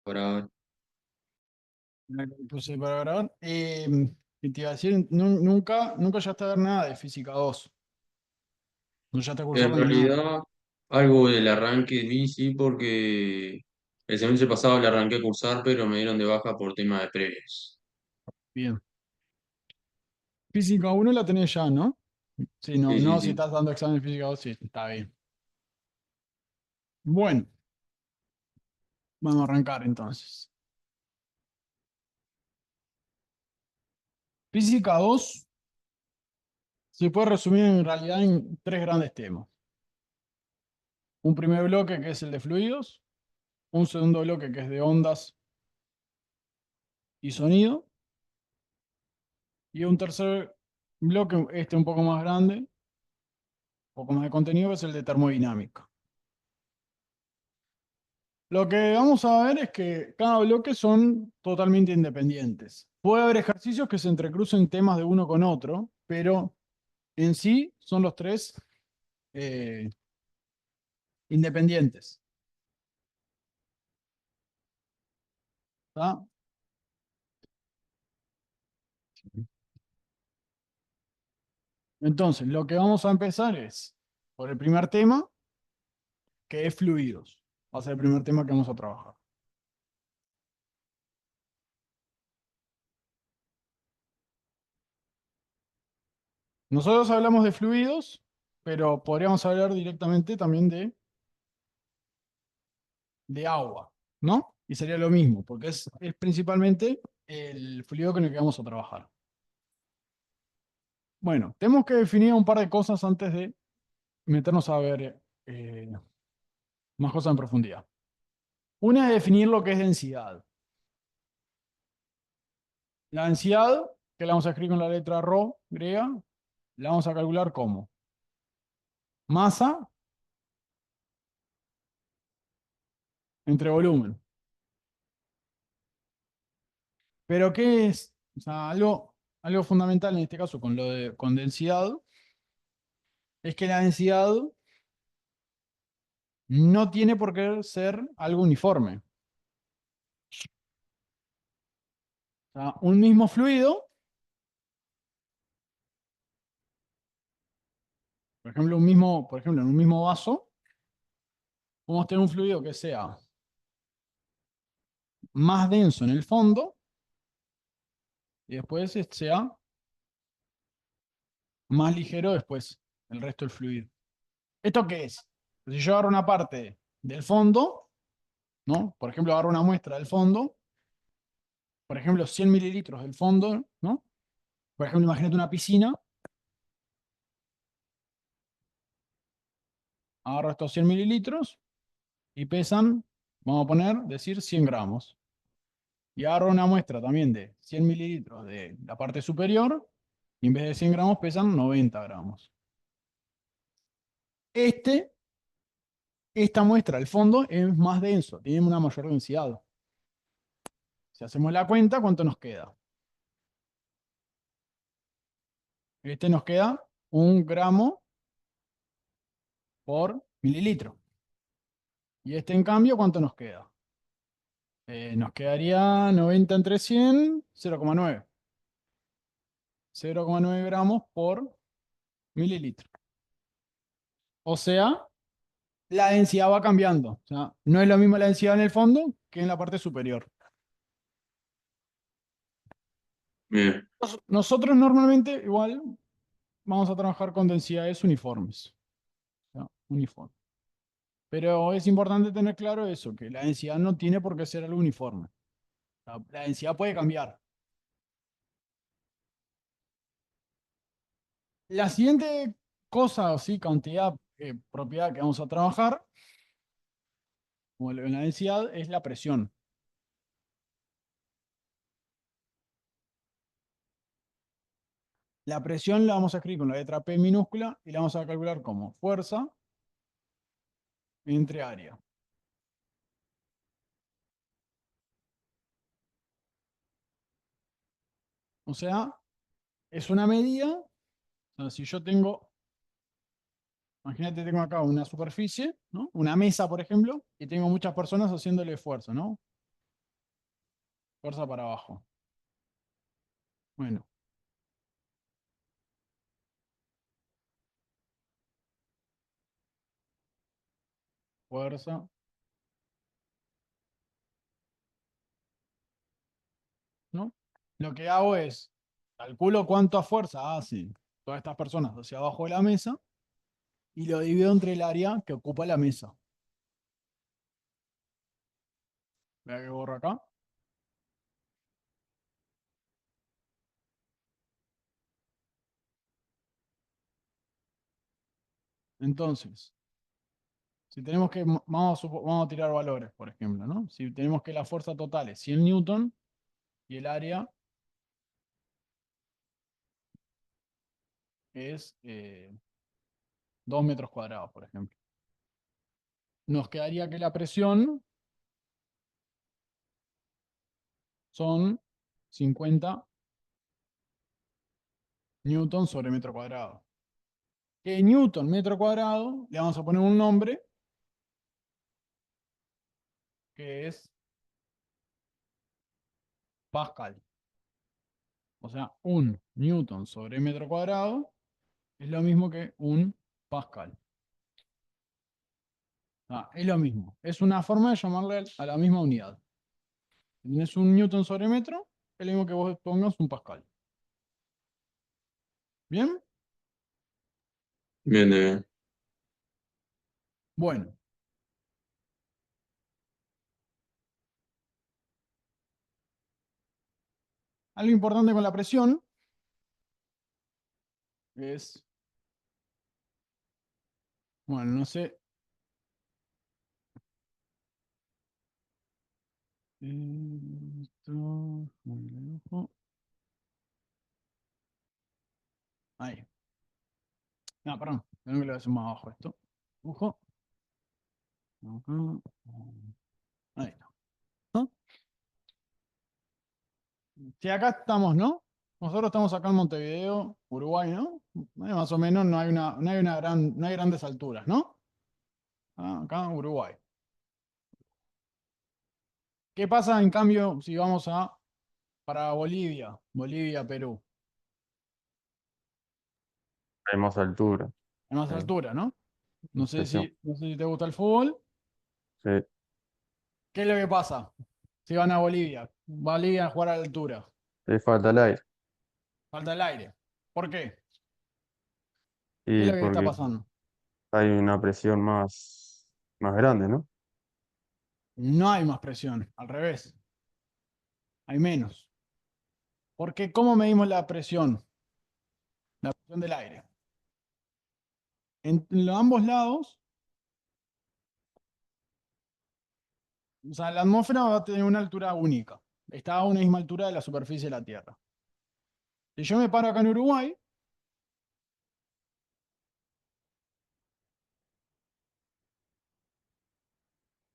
Por ahora. La que puse para grabar. ¿Qué te iba a decir? Nunca llegaste a ver nada de Física 2. No llegaste a En cursarla ni nada. realidad, algo del arranque vi, sí, porque el semestre pasado le arranqué a cursar, pero me dieron de baja por tema de previas. Bien. Física 1 la tenés ya, ¿no? Sí, no, Sí, sí, no, si sí. estás dando examen de Física 2, sí, está bien. Bueno, vamos a arrancar entonces. Física 2 se puede resumir en realidad en tres grandes temas. Un primer bloque que es el de fluidos, un segundo bloque que es de ondas y sonido, y un tercer bloque, este un poco más grande, un poco más de contenido, que es el de termodinámica. Lo que vamos a ver es que cada bloque son totalmente independientes. Puede haber ejercicios que se entrecrucen temas de uno con otro, pero en sí son los tres eh, independientes. ¿Tá? Entonces, lo que vamos a empezar es por el primer tema, que es fluidos. Va a ser el primer tema que vamos a trabajar. Nosotros hablamos de fluidos, pero podríamos hablar directamente también de agua, ¿no? Y sería lo mismo, porque es principalmente el fluido con el que vamos a trabajar. Bueno, tenemos que definir un par de cosas antes de meternos a ver más cosas en profundidad. Una es definir lo que es densidad. La densidad, que la vamos a escribir con la letra ρ griega, la vamos a calcular como masa entre volumen. Pero ¿qué es? O sea, algo fundamental en este caso con densidad es que la densidad no tiene por qué ser algo uniforme. O sea, un mismo fluido, por ejemplo, en un mismo vaso, podemos tener un fluido que sea más denso en el fondo y después sea más ligero después el resto del fluido. ¿Esto qué es? Si yo agarro una parte del fondo, ¿no? Por ejemplo, agarro una muestra del fondo, por ejemplo, 100 mililitros del fondo, ¿no? Por ejemplo, imagínate una piscina, agarro estos 100 mililitros y pesan, vamos a decir 100 gramos. Y agarro una muestra también de 100 mililitros de la parte superior, y en vez de 100 gramos pesan 90 gramos. Este, esta muestra, al fondo, es más denso, tiene una mayor densidad. Si hacemos la cuenta, ¿cuánto nos queda? Este nos queda 1 gramo por mililitro. Y este, en cambio, ¿cuánto nos queda? Nos quedaría 90 entre 100, 0,9. 0,9 gramos por mililitro. O sea, la densidad va cambiando. O sea, no es lo mismo la densidad en el fondo que en la parte superior. Bien, Nosotros normalmente igual vamos a trabajar con densidades uniformes. O sea, uniforme. Pero es importante tener claro eso, que la densidad no tiene por qué ser algo uniforme. La densidad puede cambiar. La siguiente cosa, o sí, cantidad, propiedad que vamos a trabajar, como en la densidad, es la presión. La presión la vamos a escribir con la letra P minúscula y la vamos a calcular como fuerza entre área. O sea, es una medida. O sea, si yo tengo, imagínate, tengo acá una superficie, ¿no? Una mesa, por ejemplo, y tengo muchas personas haciéndole esfuerzo, ¿no? Fuerza para abajo. Bueno, fuerza. ¿No? Lo que hago es, calculo cuánta fuerza hacen todas estas personas hacia abajo de la mesa y lo divido entre el área que ocupa la mesa. Vea que borro acá. Entonces, si tenemos que, vamos a tirar valores, por ejemplo, ¿no? Si tenemos que la fuerza total es 100 newton y el área es 2 metros cuadrados, por ejemplo. Nos quedaría que la presión son 50 newton sobre metro cuadrado. Que newton metro cuadrado le vamos a poner un nombre que es Pascal. O sea, un newton sobre metro cuadrado es lo mismo que un Pascal. Es lo mismo. Es una forma de llamarle a la misma unidad. Si tienes un newton sobre metro, es lo mismo que vos pongas un Pascal. ¿Bien? Bien, bien. Bueno. Algo importante con la presión es, bueno, no sé. Esto, ahí. No, perdón. Tengo que lo hacer más abajo esto. Dibujo. Acá. Ahí está. ¿No? Si acá estamos, ¿no? Nosotros estamos acá en Montevideo, Uruguay, ¿no? Más o menos no hay grandes alturas, ¿no? Acá en Uruguay. ¿Qué pasa en cambio si vamos para Bolivia, Perú? Hay más altura. Hay más Sí, altura, ¿no? más presión. No sé si te gusta el fútbol. Sí, ¿Qué es lo que pasa si van a Bolivia? Bolivia a jugar a la altura. le falta el aire. Falta el aire. ¿Por qué? ¿Qué es Y lo que está porque pasando? hay una presión más grande, ¿no? No hay más presión, al revés, hay menos. Porque ¿cómo medimos la presión? La presión del aire. En ambos lados, o sea, la atmósfera va a tener una altura única. Está a una misma altura de la superficie de la Tierra. Si yo me paro acá en Uruguay,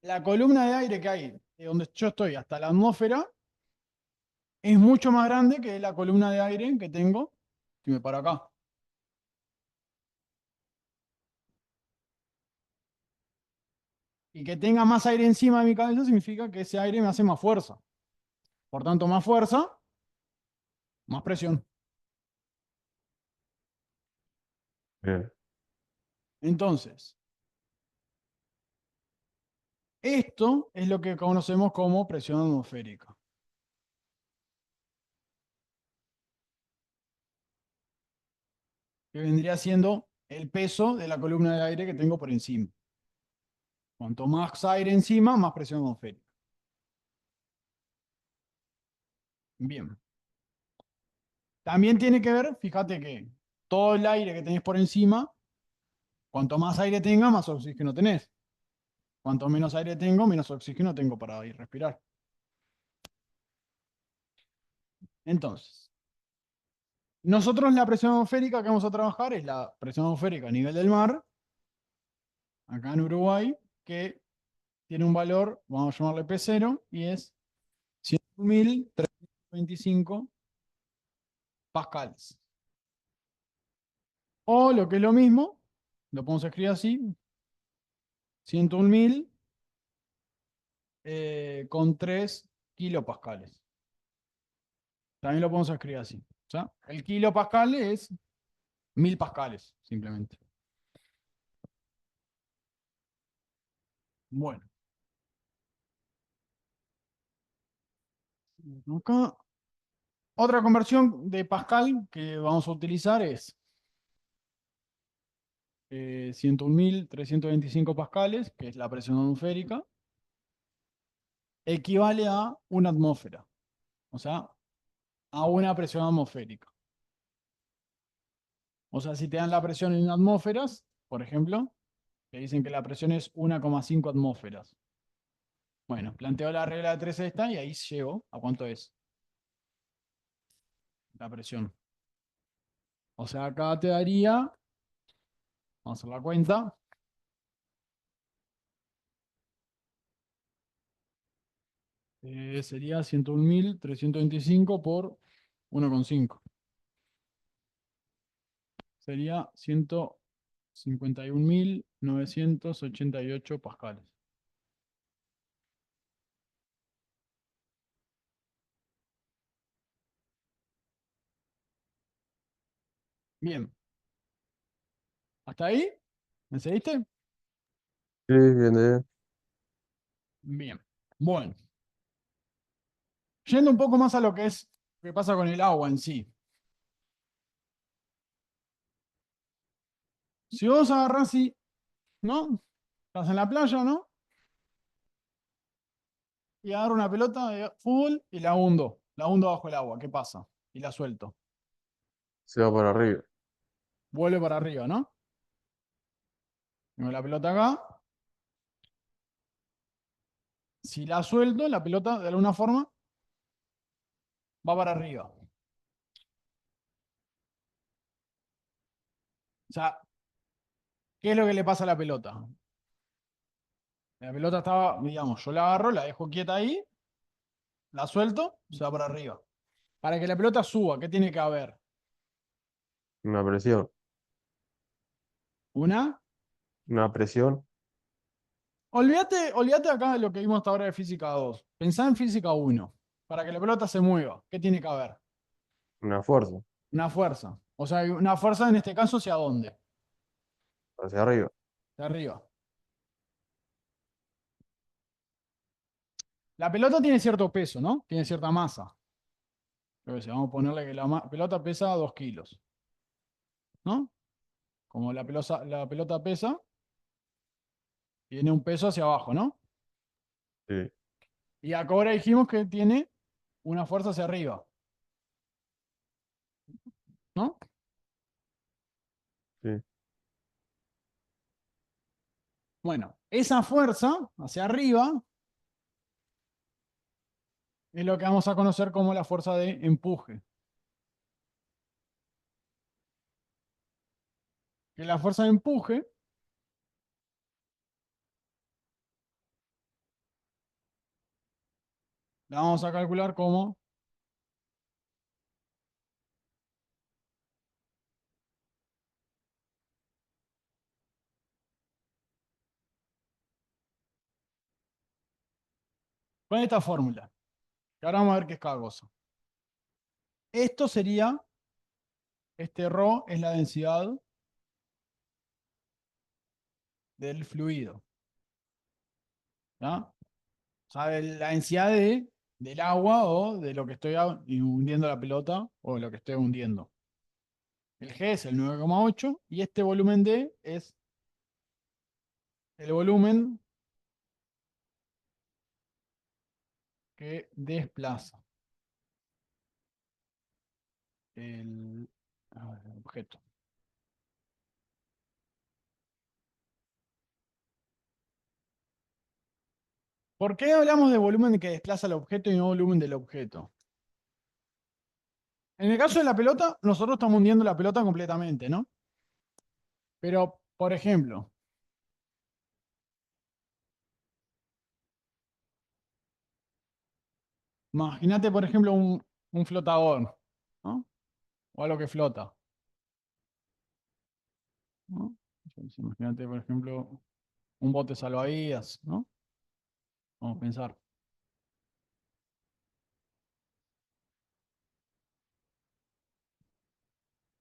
la columna de aire que hay de donde yo estoy hasta la atmósfera es mucho más grande que la columna de aire que tengo si me paro acá. Y que tenga más aire encima de mi cabeza significa que ese aire me hace más fuerza. Por tanto, más fuerza, más presión. Bien. Entonces, esto es lo que conocemos como presión atmosférica, que vendría siendo el peso de la columna de aire que tengo por encima. Cuanto más aire encima, más presión atmosférica. Bien. También tiene que ver, fíjate que todo el aire que tenés por encima, cuanto más aire tenga, más oxígeno tenés. Cuanto menos aire tengo, menos oxígeno tengo para ir respirar. Entonces, nosotros la presión atmosférica que vamos a trabajar es la presión atmosférica a nivel del mar, acá en Uruguay, que tiene un valor, vamos a llamarle P0, y es 100.325 pascales. O lo que es lo mismo, lo podemos escribir así, 101.000 con 3 kilopascales. También lo podemos escribir así. O sea, el kilopascal es 1000 pascales, simplemente. Bueno, acá otra conversión de pascal que vamos a utilizar es 101.325 pascales, que es la presión atmosférica, equivale a una atmósfera, o sea, a una presión atmosférica. O sea, si te dan la presión en atmósferas, por ejemplo, te dicen que la presión es 1,5 atmósferas. Bueno, planteo la regla de 3 esta y ahí llego a cuánto es la presión. O sea, acá te daría, vamos a hacer la cuenta, sería 101.325 por 1,5. Sería 151.988 pascales. Bien, ¿hasta ahí? ¿Me seguiste? Sí, bien, bien. Bien. Bueno, yendo un poco más a lo que es, qué pasa con el agua en sí. Si vos agarrás y, ¿no? Estás en la playa, ¿no? Y agarro una pelota de fútbol y la hundo. La hundo bajo el agua. ¿Qué pasa? Y la suelto. Se va para arriba. Vuelve para arriba, ¿no? Tengo la pelota acá. Si la suelto, la pelota de alguna forma va para arriba. O sea, ¿qué es lo que le pasa a la pelota? La pelota estaba, digamos, yo la agarro, la dejo quieta ahí, la suelto, se va para arriba. Para que la pelota suba, ¿qué tiene que haber? Una presión. Una. Una presión. Olvídate acá de lo que vimos hasta ahora de física 2. Pensá en física 1. Para que la pelota se mueva, ¿qué tiene que haber? Una fuerza. Una fuerza. O sea, una fuerza en este caso hacia dónde? Hacia arriba. De arriba. La pelota tiene cierto peso, ¿no? Tiene cierta masa. Yo qué sé, vamos a ponerle que la pelota pesa 2 kilos, ¿no? Como la pelota pesa, tiene un peso hacia abajo, ¿no? Sí, Y acá ahora dijimos que tiene una fuerza hacia arriba, ¿no? sí. Bueno, esa fuerza hacia arriba es lo que vamos a conocer como la fuerza de empuje. Que la fuerza de empuje la vamos a calcular como con esta fórmula. Que ahora vamos a ver qué es cada cosa. Esto sería, este ρ es la densidad del fluido, ¿ya? O sea, la densidad del agua o de lo que estoy hundiendo la pelota o de lo que estoy hundiendo. El G es el 9,8 y este volumen D es el volumen que desplaza el objeto. ¿Por qué hablamos de volumen que desplaza el objeto y no volumen del objeto? En el caso de la pelota, nosotros estamos hundiendo la pelota completamente, ¿no? Pero, por ejemplo, imagínate, por ejemplo, un flotador, ¿no? O algo que flota, ¿no? Entonces, imagínate, por ejemplo, un bote salvavidas, ¿no? Vamos a pensar.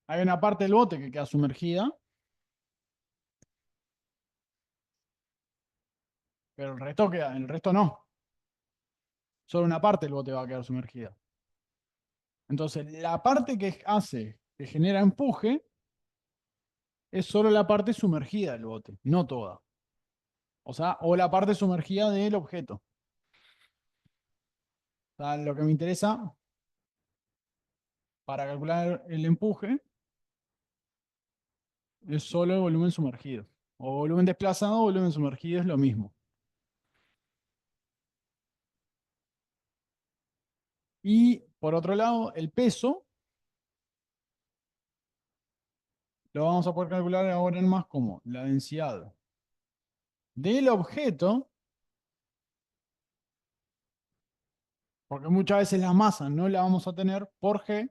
Hay una parte del bote que queda sumergida, pero el resto no. Solo una parte del bote va a quedar sumergida. Entonces, la parte que genera empuje, es solo la parte sumergida del bote, no toda. O sea, o la parte sumergida del objeto. O sea, lo que me interesa para calcular el empuje es solo el volumen sumergido. O volumen desplazado o volumen sumergido es lo mismo. Y por otro lado, el peso lo vamos a poder calcular ahora en más como la densidad del objeto, porque muchas veces la masa no la vamos a tener por G,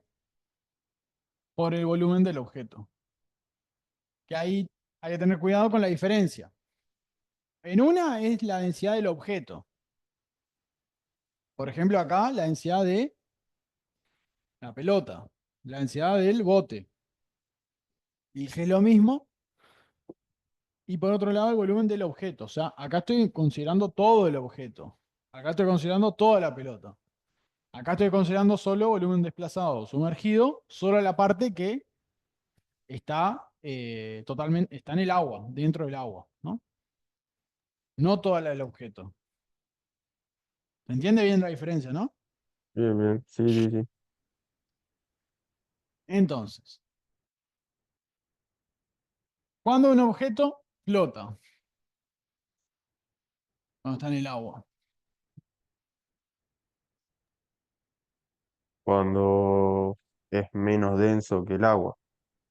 por el volumen del objeto. Que ahí hay que tener cuidado con la diferencia. En una es la densidad del objeto. Por ejemplo, acá la densidad de la pelota, la densidad del bote. Y G es lo mismo. Y por otro lado, el volumen del objeto. O sea, acá estoy considerando todo el objeto. Acá estoy considerando toda la pelota. Acá estoy considerando solo volumen desplazado, sumergido, solo la parte que está totalmente, está en el agua, dentro del agua, ¿no? No toda la del objeto. ¿Se entiende bien la diferencia, no? Bien, bien. Sí, sí, sí. Entonces, cuando un objeto flota, cuando está en el agua, Cuando es menos denso que el agua,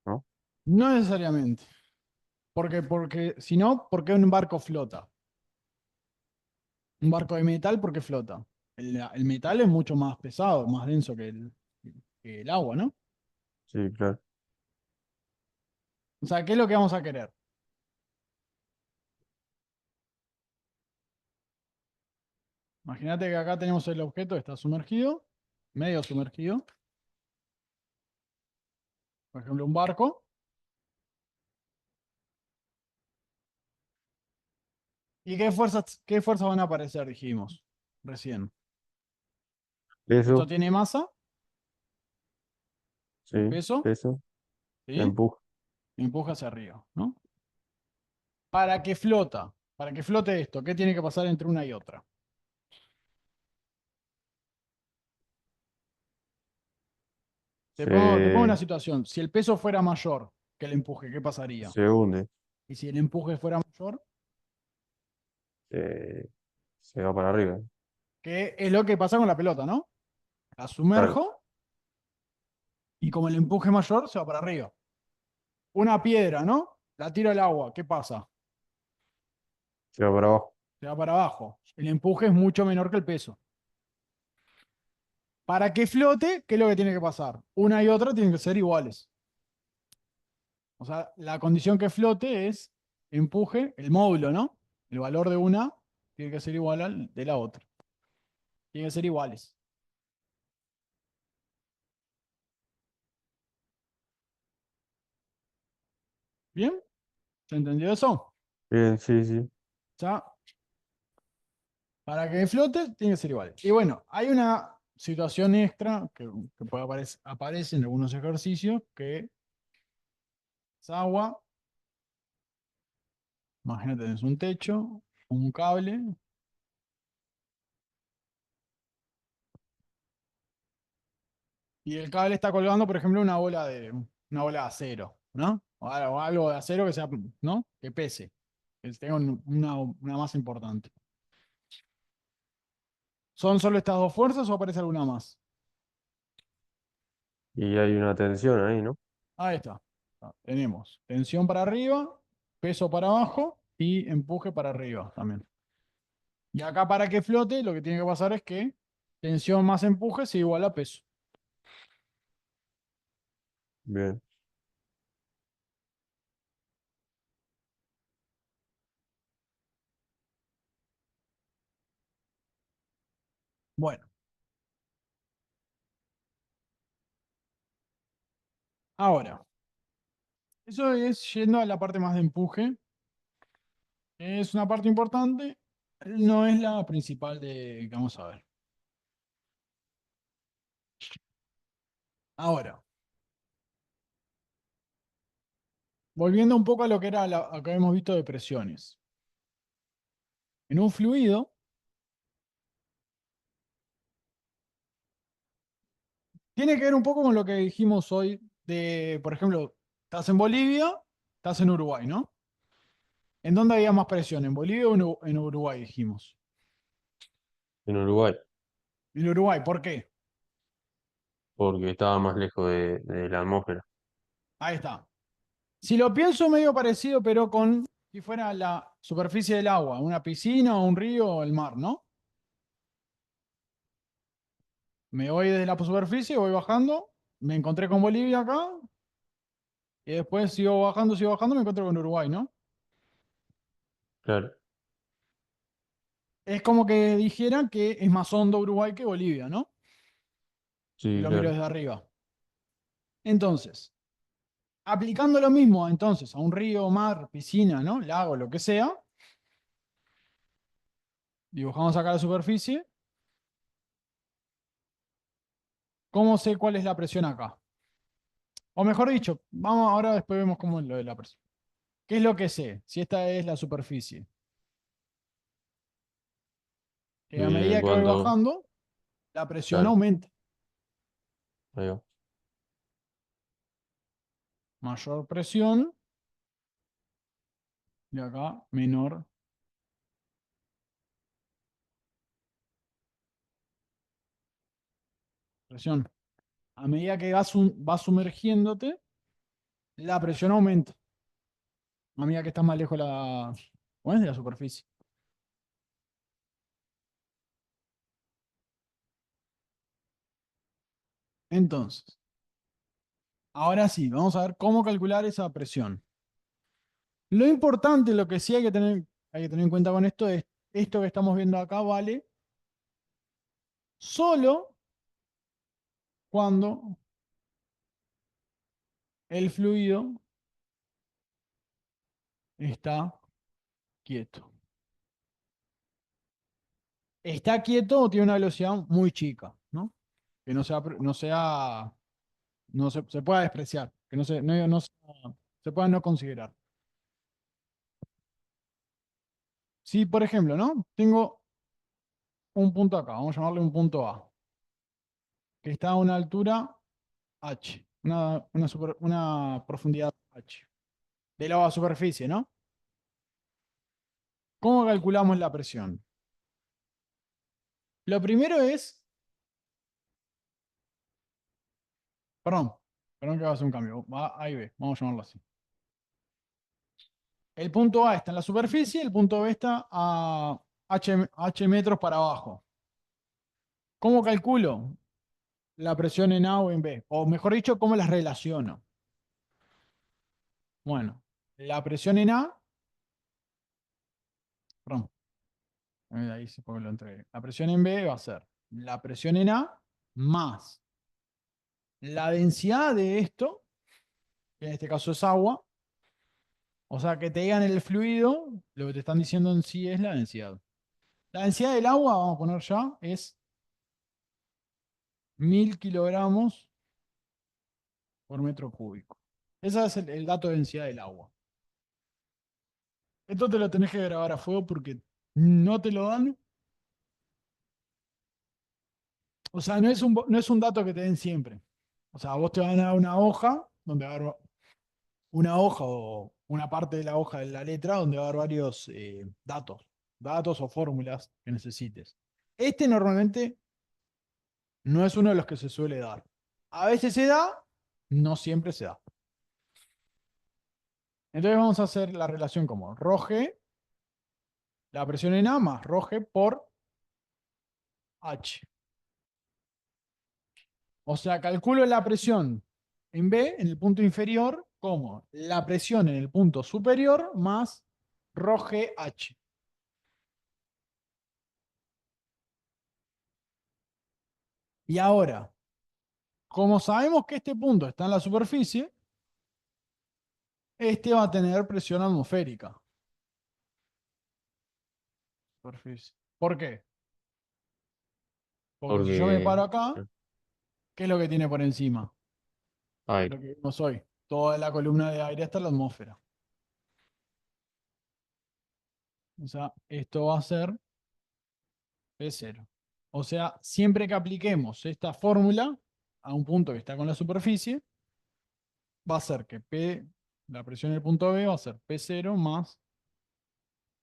¿no? no necesariamente. Porque si no, ¿por qué un barco flota? Un barco de metal, ¿por qué flota? El metal es mucho más pesado, más denso que el agua, ¿no? Sí, claro. O sea, ¿qué es lo que vamos a querer? Imagínate que acá tenemos el objeto, está sumergido, medio sumergido, por ejemplo, un barco. ¿Y qué fuerzas van a aparecer? Dijimos recién. Esto Peso, tiene masa, sí, peso, peso, ¿sí? empuje. Empuja hacia arriba, ¿no? Para que flote esto, ¿qué tiene que pasar entre una y otra? Te pongo una Se, situación. Si el peso fuera mayor que el empuje, ¿qué pasaría? se hunde, Y si el empuje fuera mayor, se, se va para arriba. ¿qué es lo que pasa con la pelota, no? La Claro, sumerjo y como el empuje es mayor, se va para arriba. Una piedra, ¿no? La tiro al agua, ¿qué pasa? se va para abajo. Se va para abajo. El empuje es mucho menor que el peso. Para que flote, ¿qué es lo que tiene que pasar? Una y otra tienen que ser iguales. O sea, la condición que flote es empuje, el módulo, ¿no? El valor de una tiene que ser igual al de la otra. Tienen que ser iguales. ¿Bien? ¿Se entendió eso? Bien, sí, sí. O sea, para que flote, tiene que ser iguales. Y bueno, hay una situación extra que puede aparece en algunos ejercicios, que es agua. Imagínate, tenés un techo, un cable, y el cable está colgando, por ejemplo, una bola de acero, ¿no? O algo de acero que sea, ¿no? Que pese, que tenga una masa importante. ¿Son solo estas dos fuerzas o aparece alguna más? Y hay una tensión ahí, ¿no? Ahí está. Tenemos tensión para arriba, peso para abajo y empuje para arriba también. Y acá para que flote, lo que tiene que pasar es que tensión más empuje es igual a peso. Bien. Bueno, ahora, Eso es yendo a la parte más de empuje. Es una parte importante, no es la principal de que vamos a ver. Ahora, volviendo un poco a lo que era lo que habíamos visto de presiones. En un fluido, tiene que ver un poco con lo que dijimos hoy de, por ejemplo, estás en Bolivia, estás en Uruguay, ¿no? ¿En dónde había más presión? ¿En Bolivia o en Uruguay, dijimos? En Uruguay, En Uruguay, ¿por qué? porque estaba más lejos de la atmósfera. Ahí está. Si lo pienso medio parecido, pero con si fuera la superficie del agua, una piscina, un río o el mar, ¿no? Me voy desde la superficie, voy bajando, me encontré con Bolivia acá, y después sigo bajando, me encuentro con Uruguay, ¿no? Claro, Es como que dijeran que es más hondo Uruguay que Bolivia, ¿no? Si sí, lo miro claro. desde arriba. Entonces, aplicando lo mismo entonces a un río, mar, piscina, ¿no? Lago, lo que sea, dibujamos acá la superficie. ¿Cómo sé cuál es la presión acá? O mejor dicho, vamos ahora después vemos cómo es lo de la presión. ¿Qué es lo que sé? Si esta es la superficie. Que a medida que voy Cuando, bajando, la presión claro, aumenta. ahí va. Mayor presión y acá menor presión. A medida que vas sumergiéndote, la presión aumenta. A medida que estás más lejos bueno, de la superficie. Entonces, ahora sí, vamos a ver cómo calcular esa presión. Lo importante, lo que sí hay que tener en cuenta con esto es esto que estamos viendo acá vale solo cuando el fluido está quieto. Está quieto o tiene una velocidad muy chica, ¿no? Que no se pueda despreciar, que se pueda no considerar. Si, por ejemplo, ¿no? Tengo un punto acá, vamos a llamarle un punto A, que está a una altura H, una profundidad H, de la superficie, ¿no? ¿Cómo calculamos la presión? Lo primero es, perdón, perdón que va a hacer un cambio, ahí ve, vamos a llamarlo así. El punto A está en la superficie, el punto B está a H metros para abajo. ¿Cómo calculo la presión en A o en B? O mejor dicho, ¿cómo las relaciono? Bueno, la presión en A, perdón, ahí se pone lo entregué. La presión en B va a ser la presión en A más la densidad de esto, que en este caso es agua. O sea, que te digan el fluido, lo que te están diciendo en sí es la densidad. La densidad del agua, vamos a poner ya, es 1000 kilogramos por metro cúbico. Ese es el dato de densidad del agua. Esto te lo tenés que grabar a fuego porque no te lo dan. O sea, no es un dato que te den siempre. O sea, vos te van a dar una hoja donde va a haber una hoja o una parte de la hoja de la letra donde va a haber varios datos o fórmulas que necesites. Este normalmente no es uno de los que se suele dar. A veces se da, no siempre se da. Entonces vamos a hacer la relación como ρg, la presión en A más ρg por H. O sea, calculo la presión en B, en el punto inferior, como la presión en el punto superior más ρgh. Y ahora, como sabemos que este punto está en la superficie, este va a tener presión atmosférica. Superficie. ¿Por qué? Porque si yo me Porque paro acá, ¿qué es lo que tiene por encima? aire. Lo que vimos hoy. Toda la columna de aire está en la atmósfera. O sea, esto va a ser P0. O sea, siempre que apliquemos esta fórmula a un punto que está con la superficie, va a ser que P, la presión del punto B va a ser P0 más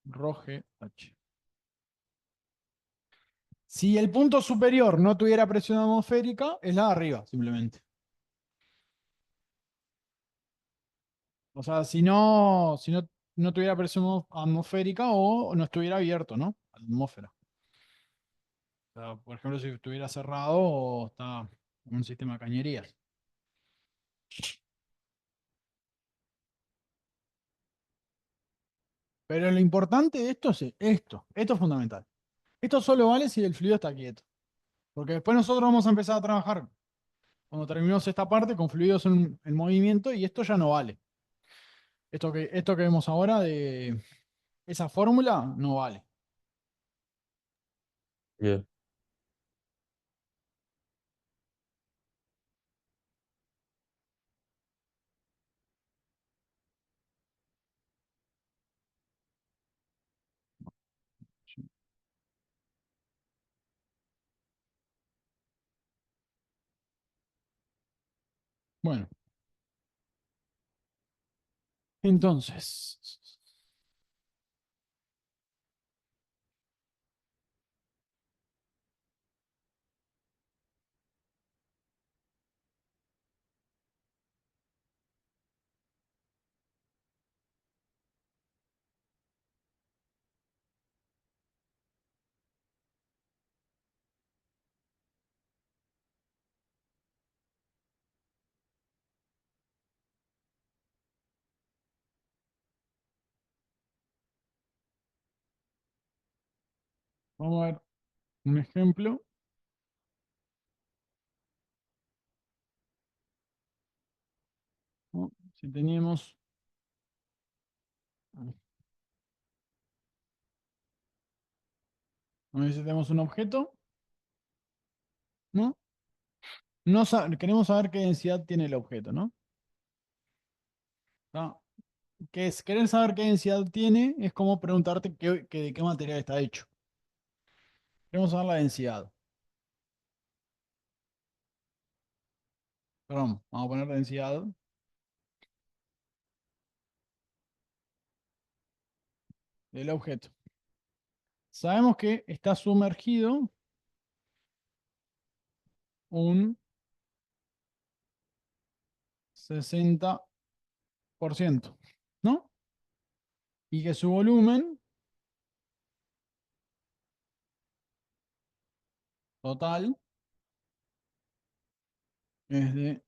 ρGH. Si el punto superior no tuviera presión atmosférica, es la de arriba, simplemente. O sea, si no tuviera presión atmosférica o no estuviera abierto, ¿no? A la atmósfera. O sea, por ejemplo, si estuviera cerrado o está en un sistema de cañerías. Pero lo importante de esto es esto. Esto es fundamental. Esto solo vale si el fluido está quieto. Porque después nosotros vamos a empezar a trabajar, cuando terminemos esta parte, con fluidos en movimiento y esto ya no vale. Esto que vemos ahora de esa fórmula no vale. Bien. Bueno, entonces, vamos a ver un ejemplo. ¿No? Si teníamos, a ver si tenemos un objeto, ¿no? Queremos saber qué densidad tiene el objeto, ¿no? ¿No? Querer saber qué densidad tiene es como preguntarte de qué material está hecho. Queremos saber la densidad. Perdón, vamos a poner densidad del objeto. Sabemos que está sumergido un 60%, ¿no? Y que su volumen total es de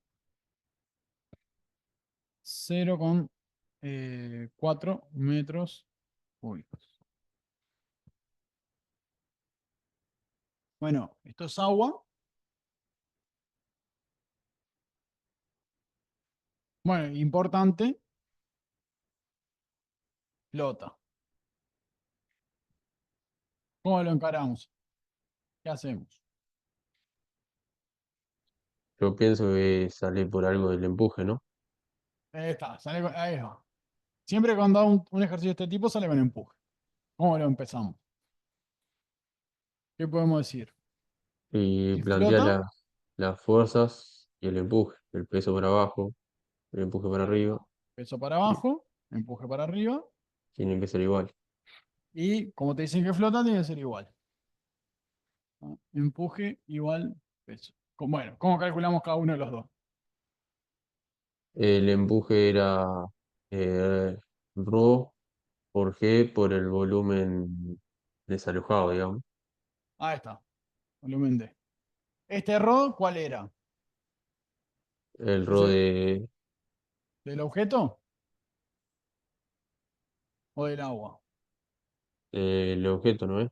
0,4 metros cúbicos. Bueno, esto es agua. Bueno, importante, flota. ¿Cómo lo encaramos? ¿Qué hacemos? Yo pienso que sale por algo del empuje, ¿no? Ahí está, ahí va. Siempre cuando hago un ejercicio de este tipo sale con empuje. ¿Cómo lo empezamos? ¿Qué podemos decir? Y Si plantea flota, las fuerzas y el empuje, el peso para abajo, el empuje para arriba, peso para y abajo, empuje para arriba, tienen que ser igual. y como te dicen que flota, tiene que ser igual. ¿No? Empuje igual peso. Bueno, ¿cómo calculamos cada uno de los dos? El empuje era eh, ρ por G por el volumen desalojado, digamos. Ahí está, volumen D. ¿Este ρ cuál era? El ¿Es ρ de del objeto o del agua? el objeto, ¿no es?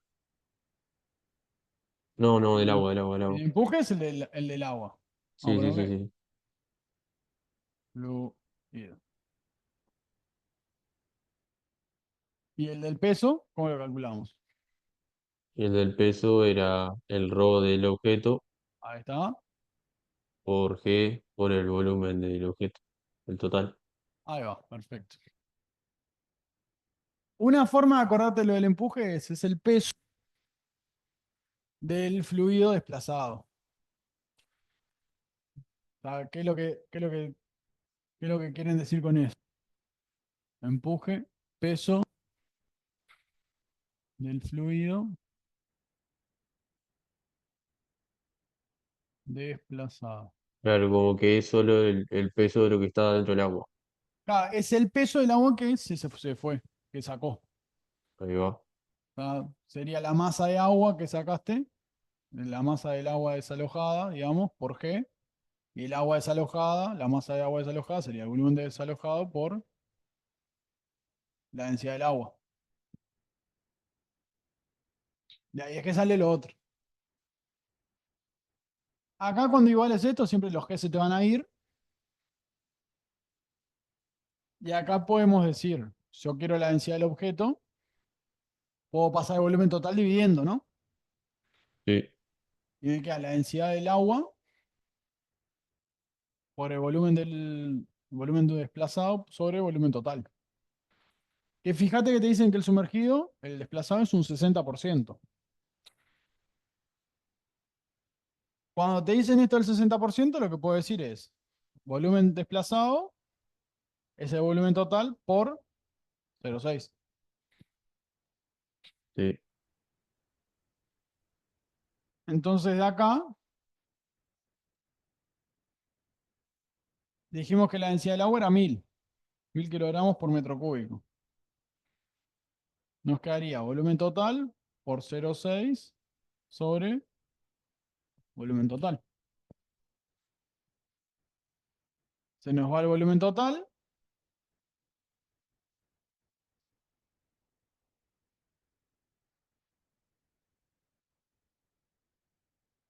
No, no, del El, agua, del agua, del el agua. empuje es el del agua. Sí, Vamos a sí, sí, ponerle sí. fluido. Y el del peso, ¿cómo lo calculamos? Y el del peso era el rho del objeto Ahí está. por G por el volumen del objeto, el total. Ahí va, perfecto. Una forma de acordarte lo del empuje es el peso del fluido desplazado. O sea, ¿qué es lo que quieren decir con eso? Empuje, peso del fluido desplazado. Claro, como que es solo el peso de lo que está dentro del agua. Claro, es el peso del agua que se fue, que sacó. Ahí va. O sea, sería la masa de agua que sacaste, la masa del agua desalojada, digamos, por G, y el agua desalojada, la masa de agua desalojada sería el volumen desalojado por la densidad del agua. De ahí es que sale lo otro. Acá cuando iguales esto, siempre los G se te van a ir. Y acá podemos decir, yo quiero la densidad del objeto, puedo pasar el volumen total dividiendo, ¿no? Sí, Y me queda la densidad del agua por el volumen de desplazado sobre el volumen total. Que fíjate que te dicen que el sumergido, el desplazado es un 60%. Cuando te dicen esto del 60%, lo que puedo decir es, volumen desplazado es el volumen total por 0,6. sí, Entonces de acá dijimos que la densidad del agua era 1000 kilogramos por metro cúbico. Nos quedaría volumen total por 0,6 sobre volumen total. Se nos va el volumen total.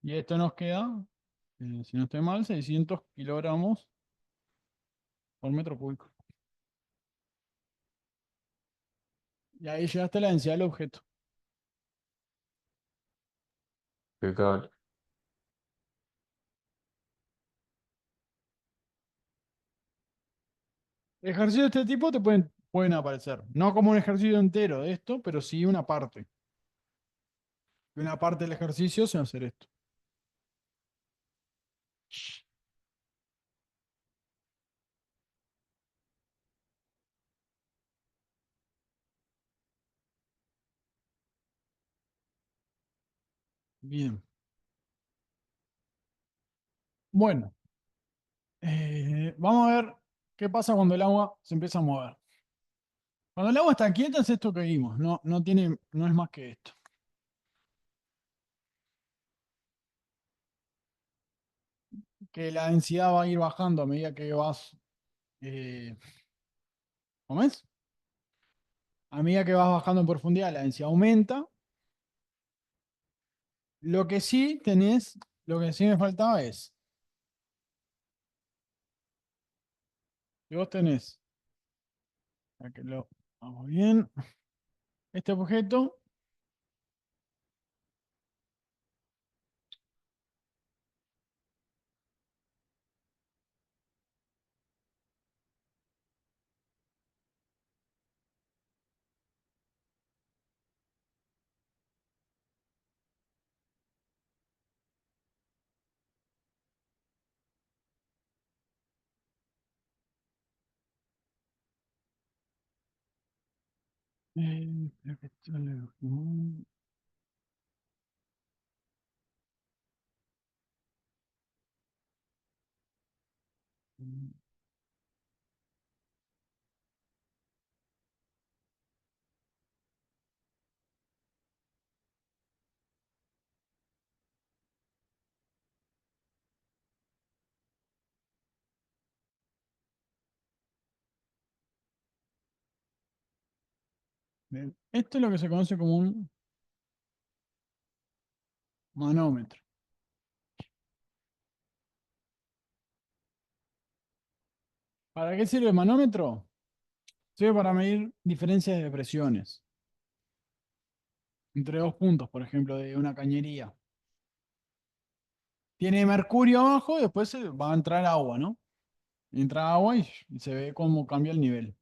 Y esto nos queda, si no estoy mal, 600 kilogramos por metro cúbico. Y ahí llegaste a la densidad del objeto. impecable. Ejercicios de este tipo te pueden aparecer. No como un ejercicio entero de esto, pero sí una parte. Y una parte del ejercicio se va a hacer esto. Bien. Bueno, vamos a ver qué pasa cuando el agua se empieza a mover. Cuando el agua está quieta es esto que vimos. No es más que esto. Que la densidad va a ir bajando a medida que vas. eh, ¿Cómo es? A medida que vas bajando en profundidad, la densidad aumenta. Lo que sí tenés, lo que sí me faltaba es que vos tenés, para que lo hagamos bien, este objeto, espera que esto bien. Esto es lo que se conoce como un manómetro. ¿Para qué sirve el manómetro? Sirve para medir diferencias de presiones entre dos puntos, por ejemplo, de una cañería. Tiene mercurio abajo, después va a entrar agua, ¿no? Entra agua y se ve cómo cambia el nivel.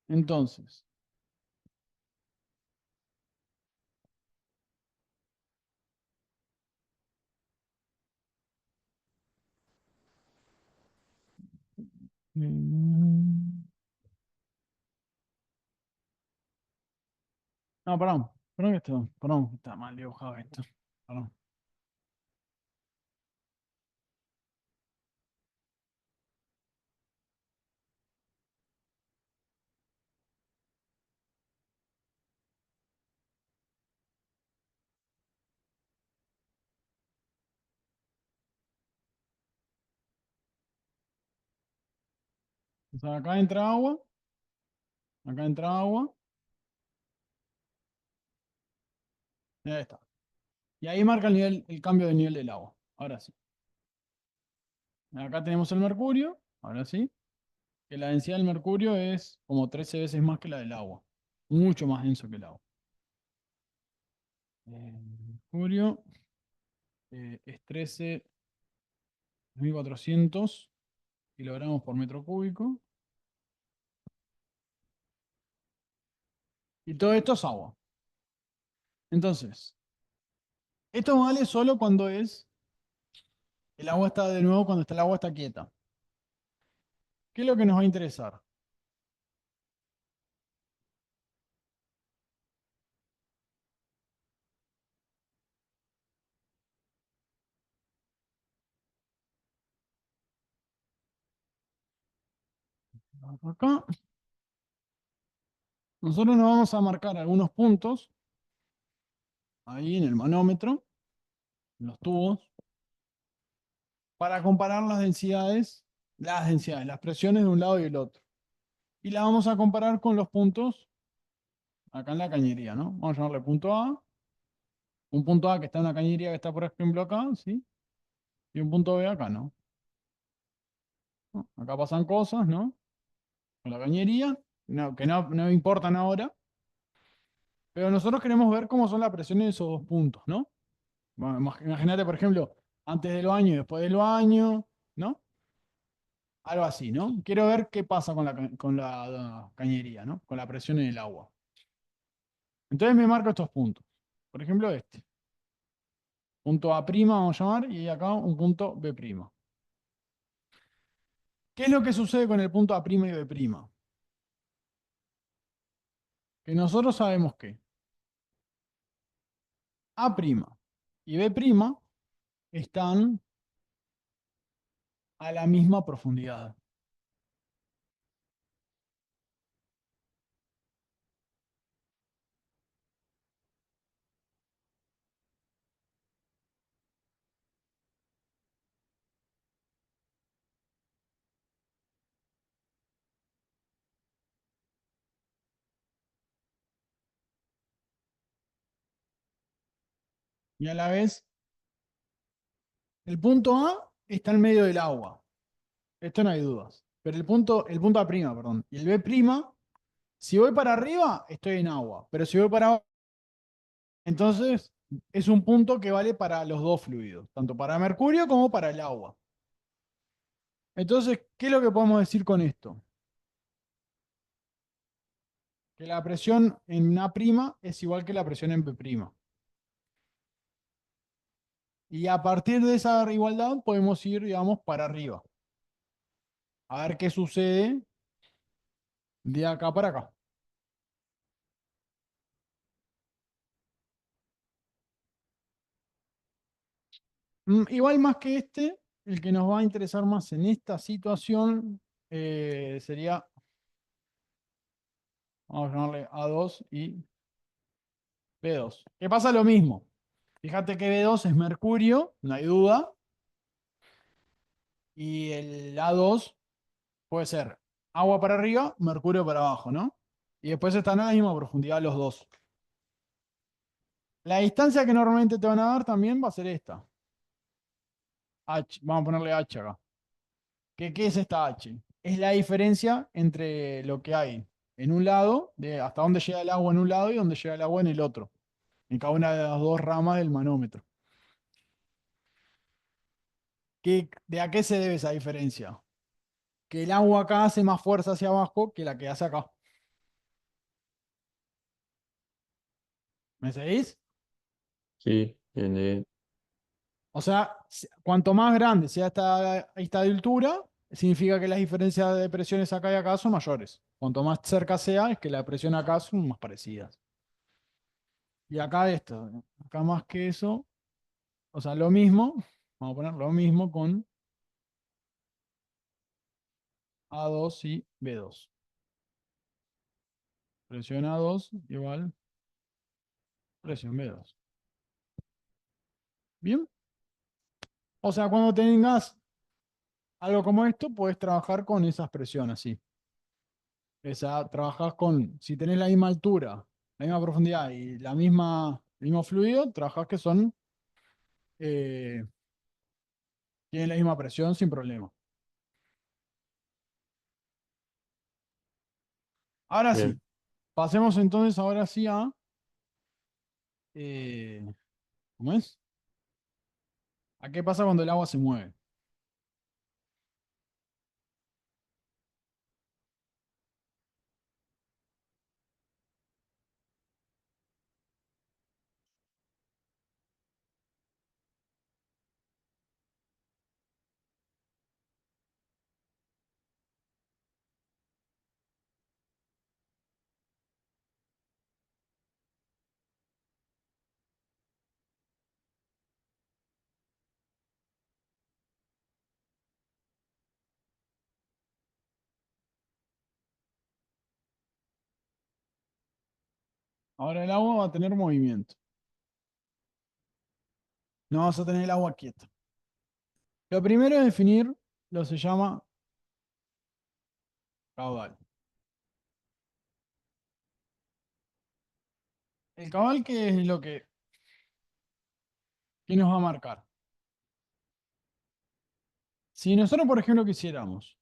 Entonces, mm, no, perdón, perdón, está mal dibujado esto. Perdón. O sea, acá entra agua, y ahí está. Y ahí marca el nivel, el cambio de nivel del agua. Ahora sí. Acá tenemos el mercurio, ahora sí, que la densidad del mercurio es como 13 veces más que la del agua. Mucho más denso que el agua. Mercurio es 13.400 kilogramos por metro cúbico. Y todo esto es agua. Entonces, esto vale solo cuando el agua está de nuevo, cuando el agua está quieta. ¿Qué es lo que nos va a interesar? Acá, nosotros nos vamos a marcar algunos puntos ahí en el manómetro, en los tubos, para comparar las presiones de un lado y del otro. Y las vamos a comparar con los puntos acá en la cañería, ¿no? Vamos a llamarle punto A, un punto A que está en la cañería que está, por ejemplo, acá, ¿sí? Y un punto B acá, ¿no? ¿No? Acá pasan cosas, ¿no? Con la cañería, que no importan ahora, pero nosotros queremos ver cómo son las presiones de esos dos puntos, ¿no? Bueno, imagínate, por ejemplo, antes del baño y después del baño, ¿no? Algo así, ¿no? Quiero ver qué pasa con la cañería, ¿no? Con la presión en el agua. Entonces me marco estos puntos. Por ejemplo, este. Punto A', vamos a llamar, y acá un punto B'. ¿Qué es lo que sucede con el punto A' y B'? Que nosotros sabemos que A' y B' están a la misma profundidad. Y a la vez, el punto A está en medio del agua. Esto no hay dudas. Pero el punto A', perdón, y el B', si voy para arriba, estoy en agua. Pero si voy para abajo, entonces es un punto que vale para los dos fluidos, tanto para mercurio como para el agua. Entonces, ¿qué es lo que podemos decir con esto? Que la presión en A' es igual que la presión en B'. Y a partir de esa igualdad podemos ir, digamos, para arriba. A ver qué sucede de acá para acá. Igual más que este, el que nos va a interesar más en esta situación sería, vamos a llamarle A2 y B2. ¿Qué pasa? Lo mismo. Fíjate que B2 es mercurio, no hay duda. Y el A2 puede ser agua para arriba, mercurio para abajo, ¿no? Y después están a la misma profundidad los dos. La distancia que normalmente te van a dar también va a ser esta. H, vamos a ponerle H acá. ¿Qué es esta H? Es la diferencia entre lo que hay en un lado, de hasta dónde llega el agua en un lado y dónde llega el agua en el otro, en cada una de las dos ramas del manómetro. ¿De a qué se debe esa diferencia? Que el agua acá hace más fuerza hacia abajo que la que hace acá. ¿Me seguís? Sí, O sea, cuanto más grande sea esta altura, significa que las diferencias de presiones acá y acá son mayores. Cuanto más cerca sea, es que la presión acá son más parecidas. Y acá esto, acá más que eso, o sea, lo mismo, vamos a poner lo mismo con A2 y B2. Presión A2 igual presión B2. Bien. O sea, cuando tengas algo como esto, puedes trabajar con esas presiones, así. Trabajas con, si tenés la misma altura, la misma profundidad y el mismo fluido, trabajas que son, eh, tienen la misma presión sin problema. Ahora sí, bien. pasemos entonces ahora sí a, ¿cómo es? ¿A qué pasa cuando el agua se mueve? Ahora el agua va a tener movimiento. No vas a tener el agua quieta. Lo primero es definir lo que se llama caudal. El caudal, ¿qué es lo que nos va a marcar? Si nosotros, por ejemplo, quisiéramos,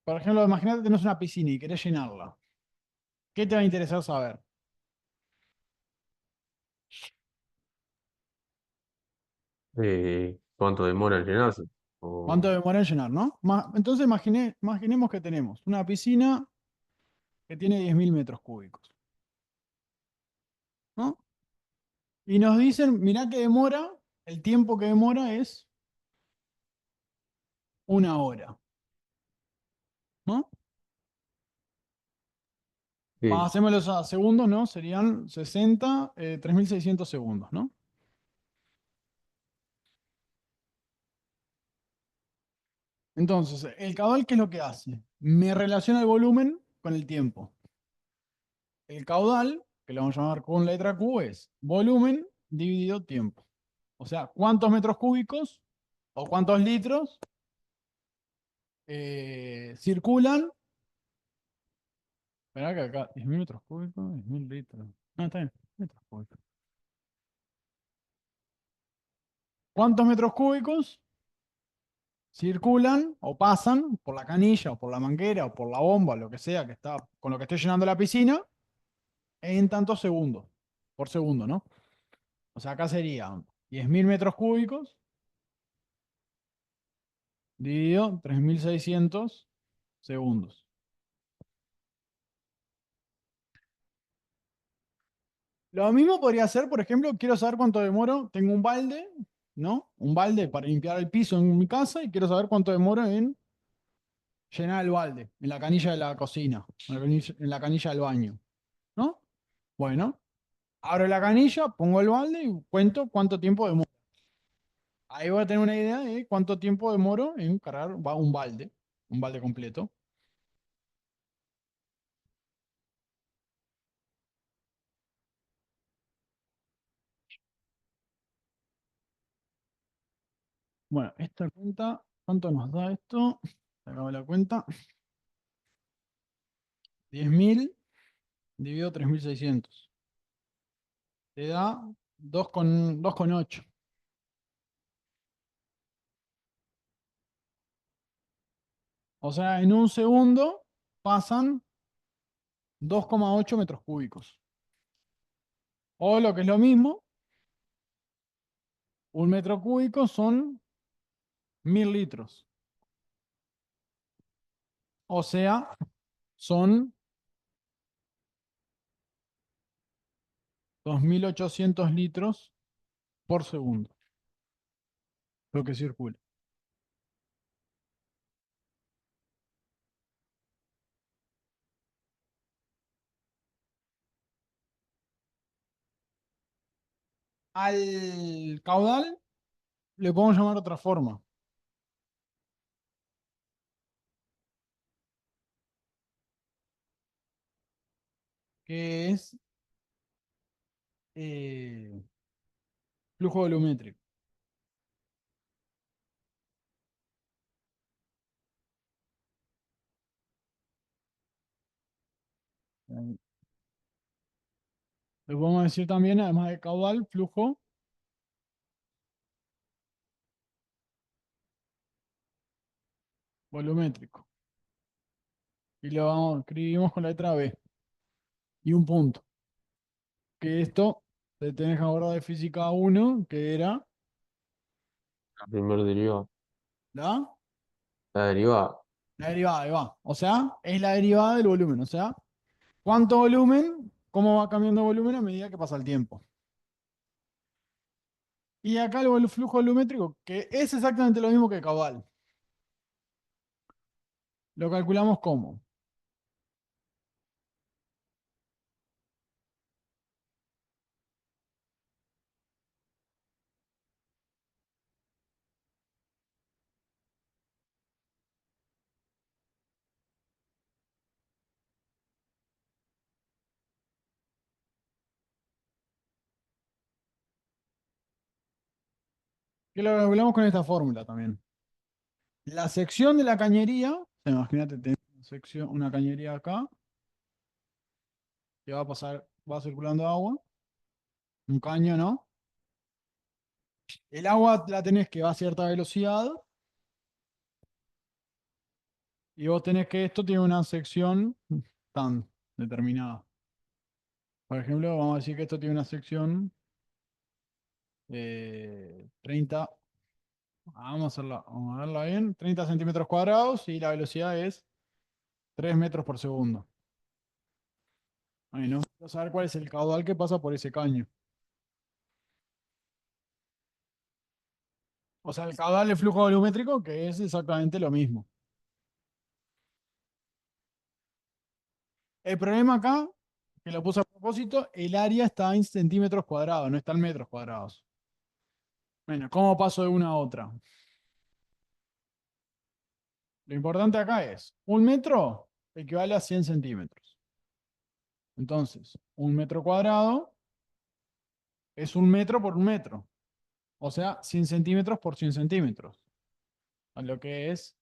por ejemplo, imagínate que tenés una piscina y querés llenarla. ¿Qué te va a interesar saber? ¿Cuánto demora en llenarse? ¿Cuánto O, demora en llenar, no? Entonces imaginemos que tenemos una piscina que tiene 10.000 metros cúbicos, ¿no? Y nos dicen, mirá que demora, el tiempo que demora es una hora, ¿no? sí, Hacémoslos a segundos, ¿no? Serían 60, 3.600 segundos, ¿no? Entonces, el caudal, ¿qué es lo que hace? Me relaciona el volumen con el tiempo. El caudal, que lo vamos a llamar con letra Q, es volumen dividido tiempo. O sea, ¿cuántos metros cúbicos o cuántos litros circulan? Esperá que acá, 10.000 metros cúbicos, 10.000 litros. No, está bien, metros cúbicos. ¿Cuántos metros cúbicos circulan o pasan por la canilla o por la manguera o por la bomba, lo que sea que está con lo que esté llenando la piscina, en tantos segundos, por segundo, ¿no? O sea, acá sería 10.000 metros cúbicos dividido 3.600 segundos. Lo mismo podría ser, por ejemplo, quiero saber cuánto demoro, tengo un balde, ¿no? Un balde para limpiar el piso en mi casa y quiero saber cuánto demoro en llenar el balde, en la canilla de la cocina, en la canilla del baño, ¿no? Bueno, abro la canilla, pongo el balde y cuento cuánto tiempo demoro. Ahí voy a tener una idea de cuánto tiempo demoro en cargar un balde completo. Bueno, esta cuenta, ¿cuánto nos da esto? Acabo la cuenta. 10.000 dividido 3600. Te da 2,8. O sea, en un segundo pasan 2,8 metros cúbicos. O lo que es lo mismo, un metro cúbico son 1000 litros. O sea, son 2800 litros por segundo lo que circula. Al caudal le podemos llamar de otra forma, que es eh, flujo volumétrico. Le podemos decir también, además de caudal, flujo volumétrico. Y lo escribimos con la letra B y un punto. Que esto te tenés que acordar de física 1, que era La primera derivada. la, La derivada. la derivada, ahí va. O sea, es la derivada del volumen. O sea, ¿cuánto volumen? ¿Cómo va cambiando el volumen a medida que pasa el tiempo? Y acá el flujo volumétrico, que es exactamente lo mismo que caudal. Lo calculamos como. Que lo calculamos con esta fórmula también. La sección de la cañería, imagínate, tenés una cañería acá, que va a pasar, va circulando agua, un caño, ¿no? El agua la tenés que va a cierta velocidad y vos tenés que esto tiene una sección tan determinada. Por ejemplo, vamos a decir que esto tiene una sección 30, vamos a verla bien, 30 centímetros cuadrados y la velocidad es 3 metros por segundo. Bueno, quiero saber cuál es el caudal que pasa por ese caño. O sea, el caudal de flujo volumétrico, que es exactamente lo mismo. El problema acá, que lo puse a propósito, el área está en centímetros cuadrados, no está en metros cuadrados. Bueno, ¿cómo paso de una a otra? Lo importante acá es, un metro equivale a 100 centímetros. Entonces, un metro cuadrado es un metro por un metro. O sea, 100 centímetros por 100 centímetros. A lo que es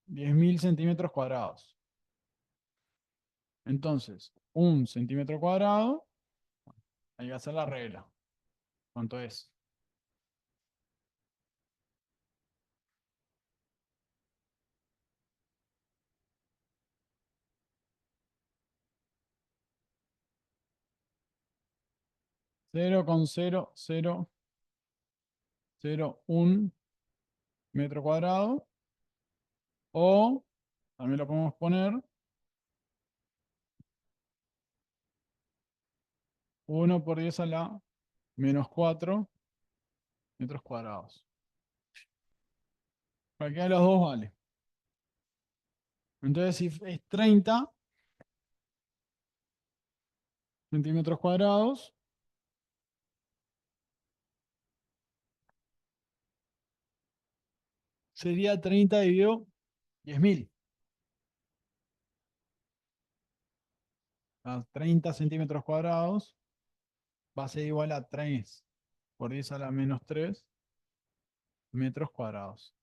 10.000 centímetros cuadrados. Entonces, un centímetro cuadrado, hay que hacer la regla. ¿Cuánto es? 0,0001 metro cuadrado. O también lo podemos poner 1 por 10 a la menos 4 metros cuadrados. Cualquiera de los dos vale. Entonces, si es 30 centímetros cuadrados, sería 30 dividido 10.000. A 30 centímetros cuadrados va a ser igual a 3 por 10 a la menos 3 metros cuadrados.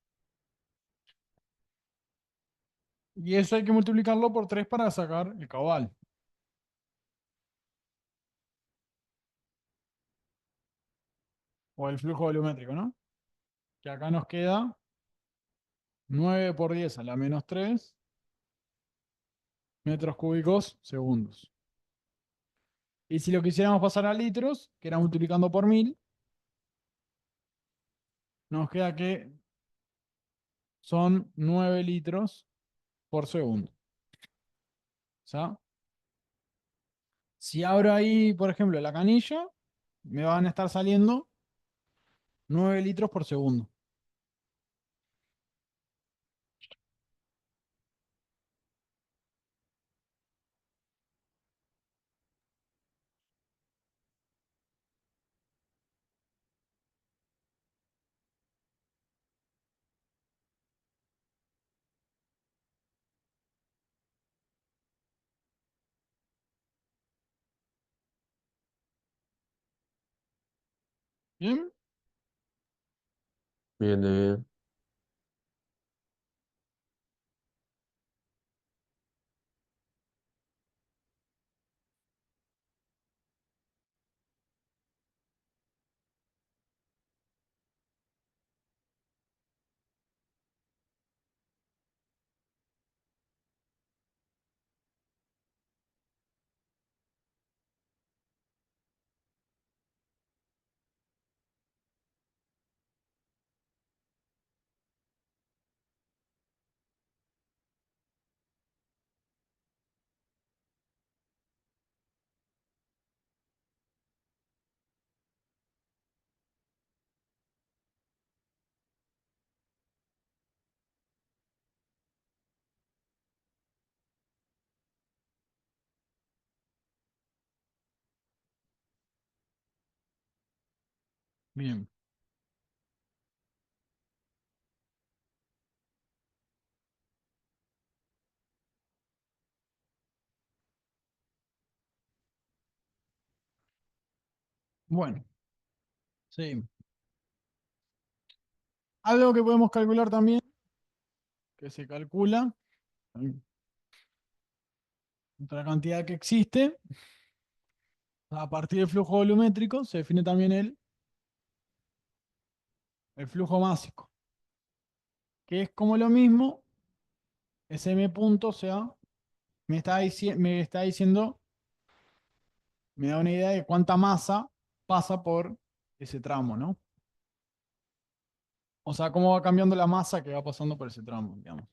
Y eso hay que multiplicarlo por 3 para sacar el caudal. O el flujo volumétrico, ¿no? Que acá nos queda 9 por 10 a la menos 3 metros cúbicos segundos. Y si lo quisiéramos pasar a litros, que era multiplicando por 1000, nos queda que son 9 litros por segundo. O sea, si abro ahí, por ejemplo, la canilla, me van a estar saliendo 9 litros por segundo. ¿Bien? Bien, de bien. Bien. Bueno, sí. Algo que podemos calcular también, que se calcula, otra cantidad que existe, a partir del flujo volumétrico se define también el flujo másico, que es como lo mismo, SM punto, o sea, me está diciendo, me da una idea de cuánta masa pasa por ese tramo, ¿no? O sea, cómo va cambiando la masa que va pasando por ese tramo, digamos.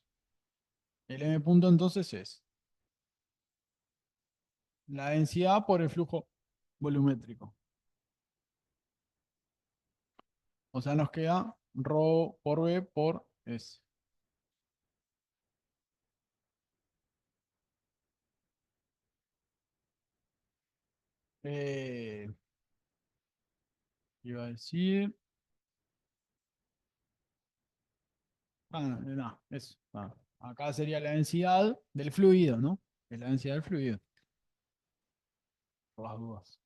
El M punto entonces es la densidad por el flujo volumétrico. O sea, nos queda ρ por B por S. Eh, iba a decir. No, eso. Acá sería la densidad del fluido, ¿no? Es la densidad del fluido, por las dudas.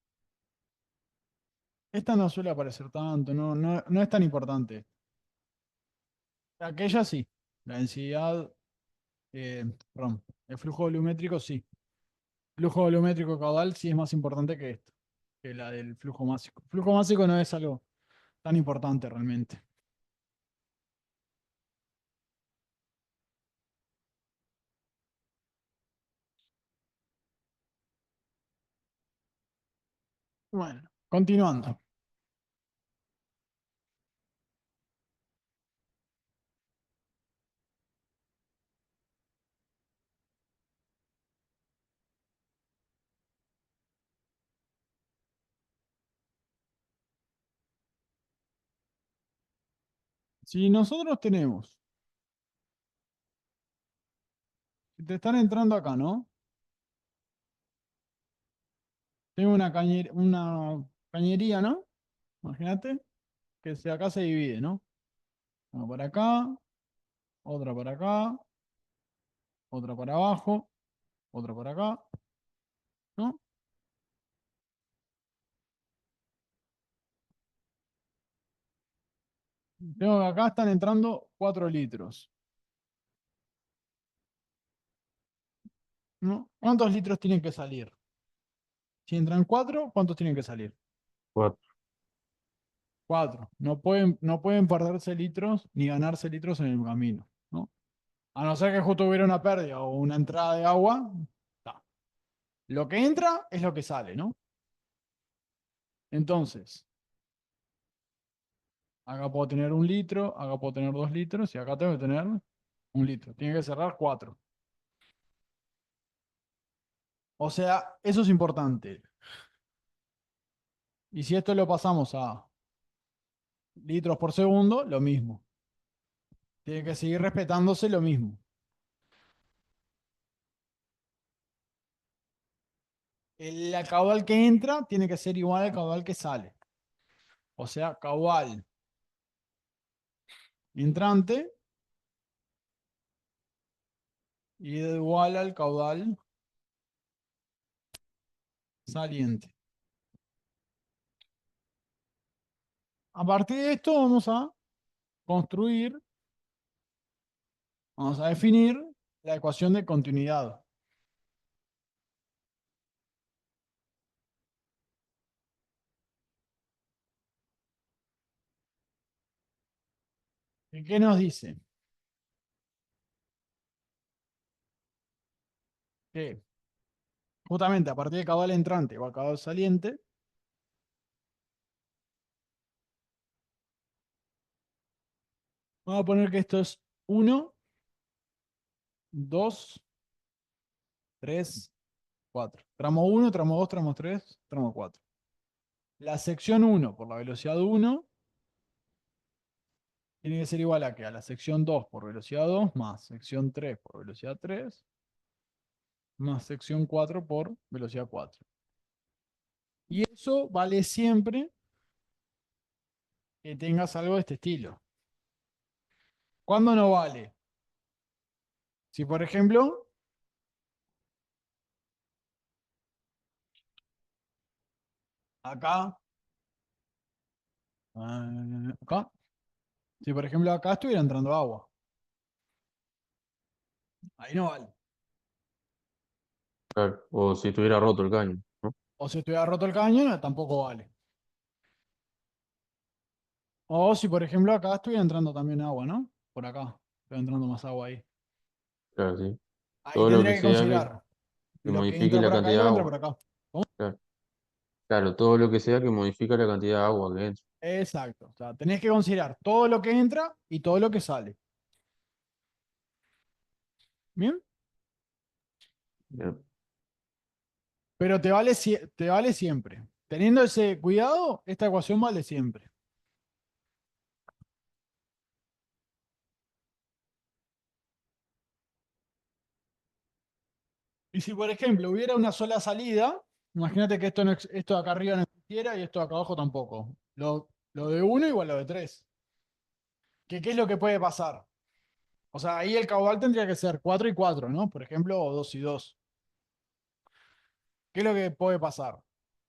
Esta no suele aparecer tanto, no es tan importante. Aquella sí, la densidad, perdón, el flujo volumétrico sí. Flujo volumétrico caudal sí es más importante que esto, que la del flujo másico. El flujo másico no es algo tan importante realmente. Bueno, continuando. Si nosotros tenemos, si te están entrando acá, ¿no? Tengo una cañería, ¿no? Imagínate que acá se divide, ¿no? Una para acá, otra para acá, otra para abajo, otra para acá, ¿no? Tengo que acá están entrando 4 litros. ¿no? ¿Cuántos litros tienen que salir? Si entran 4, ¿cuántos tienen que salir? 4. 4. No pueden perderse litros ni ganarse litros en el camino, ¿no? A no ser que justo hubiera una pérdida o una entrada de agua. Ta. Lo que entra es lo que sale, ¿no? Entonces, acá puedo tener 1 litro, acá puedo tener 2 litros y acá tengo que tener 1 litro. Tiene que cerrar 4. O sea, eso es importante. Y si esto lo pasamos a litros por segundo, lo mismo. Tiene que seguir respetándose lo mismo. El caudal que entra tiene que ser igual al caudal que sale. O sea, caudal entrante y igual al caudal saliente. A partir de esto vamos a construir, vamos a definir la ecuación de continuidad. ¿Y qué nos dice? Que justamente a partir del caudal entrante o al caudal saliente, vamos a poner que esto es 1, 2, 3, 4. Tramo 1, tramo 2, tramo 3, tramo 4. La sección 1 por la velocidad 1 tiene que ser igual a que a la sección 2 por velocidad 2 más sección 3 por velocidad 3 más sección 4 por velocidad 4. Y eso vale siempre que tengas algo de este estilo. ¿Cuándo no vale? Si por ejemplo, acá, acá, si por ejemplo acá estuviera entrando agua, ahí no vale. Claro. O si estuviera roto el caño, ¿no? O si estuviera roto el caño, tampoco vale. O si por ejemplo acá estuviera entrando también agua, ¿no? Por acá, estoy entrando más agua ahí. Claro, sí. Ahí Todo lo tendría que que sea considerar que lo que modifique entra la por acá y cantidad lo de que entra agua. por acá. Claro. Claro, todo lo que sea que modifique la cantidad de agua que entra. Exacto. O sea, tenés que considerar todo lo que entra y todo lo que sale. ¿Bien? Bien. Pero te vale siempre. Teniendo ese cuidado, esta ecuación vale siempre. Y si, por ejemplo, hubiera una sola salida, imagínate que esto, esto de acá arriba no existiera y esto de acá abajo tampoco. Lo de 1 igual a lo de 3. ¿Qué es lo que puede pasar? O sea, ahí el caudal tendría que ser 4 y 4, ¿no? Por ejemplo, o 2 y 2. ¿Qué es lo que puede pasar?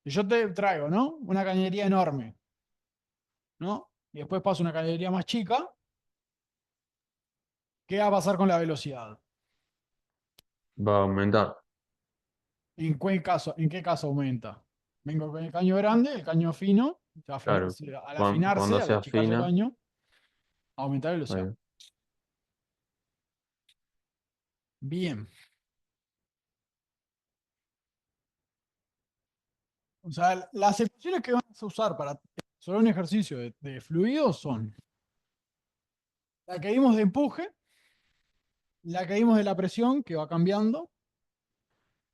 Si yo te traigo, ¿no? Una cañería enorme, ¿no? Y después paso una cañería más chica, ¿qué va a pasar con la velocidad? Va a aumentar. ¿En qué caso aumenta? Vengo con el caño grande, el caño fino, Claro. al afinarse, Cuando al sea achicarse el fina, caño, aumenta la velocidad. ahí. Bien. O sea, las ecuaciones que vas a usar para resolver un ejercicio de fluidos son la que vimos de empuje, la que vimos de la presión, que va cambiando,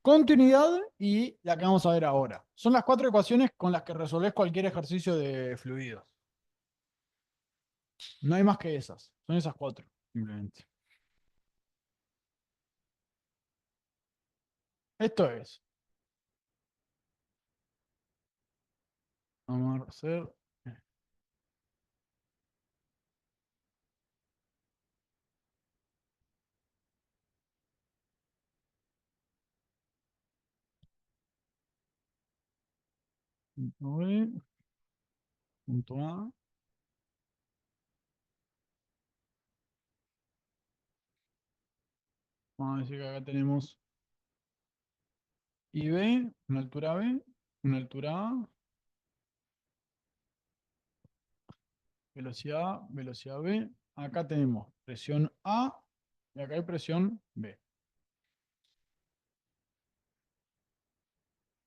continuidad y la que vamos a ver ahora. Son las 4 ecuaciones con las que resolvés cualquier ejercicio de fluidos. No hay más que esas. Son esas 4, simplemente. Esto es. Vamos a hacer. Punto B, punto A. Vamos a decir que acá tenemos y B, una altura B, una altura A, velocidad A, velocidad B. Acá tenemos presión A y acá hay presión B.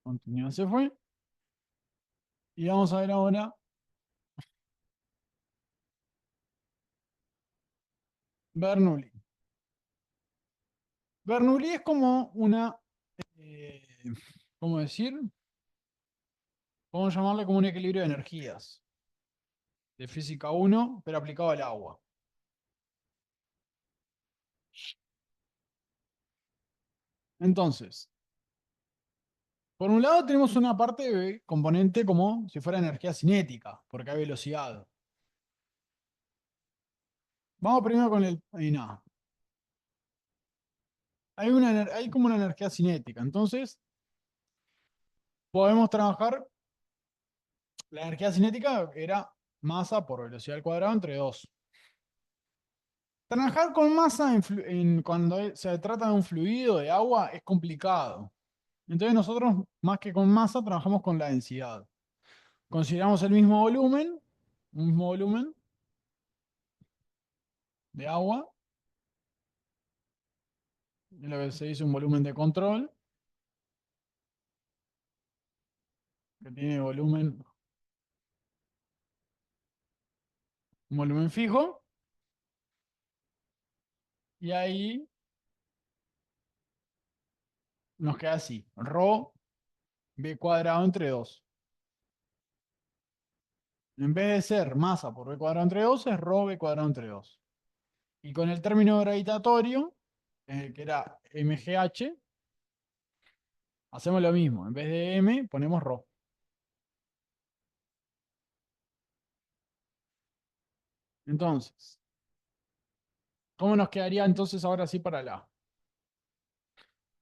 Continuidad se fue. Y vamos a ver ahora Bernoulli. Bernoulli es como una, eh, ¿cómo decir? Vamos a llamarle como un equilibrio de energías de física 1, pero aplicado al agua. Entonces, por un lado tenemos una parte de componente como si fuera energía cinética, porque hay velocidad. Vamos primero con el... Y nada. Hay como una energía cinética. Entonces, podemos trabajar... La energía cinética era masa por velocidad al cuadrado entre 2. Trabajar con masa cuando se trata de un fluido de agua es complicado. Entonces nosotros, más que con masa, trabajamos con la densidad. Consideramos el mismo volumen, un mismo volumen de agua, es lo que se dice un volumen de control, que tiene un volumen fijo, y ahí nos queda así, ρ b cuadrado entre 2. En vez de ser masa por b cuadrado entre 2, es ρ b cuadrado entre 2. Y con el término gravitatorio, que era mgh, hacemos lo mismo. En vez de m, ponemos ρ. Entonces, ¿cómo nos quedaría entonces ahora sí para la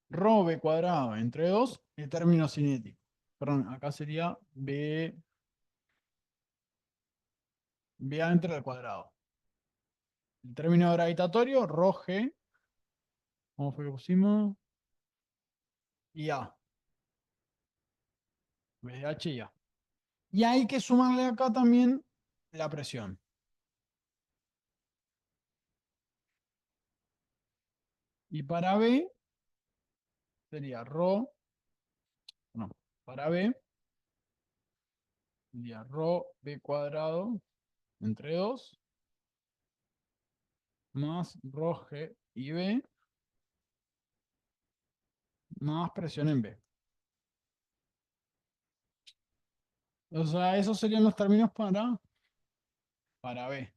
ρ b cuadrado entre 2, el término cinético? Perdón, acá sería b a entre al cuadrado. El término gravitatorio, ρ g, ¿cómo fue que pusimos? Y a, en vez de h y a. Y hay que sumarle acá también la presión. Y para b sería ρ, no, para b sería ρ b cuadrado entre 2 más ρ g y b más presión en b. O sea, esos serían los términos para b.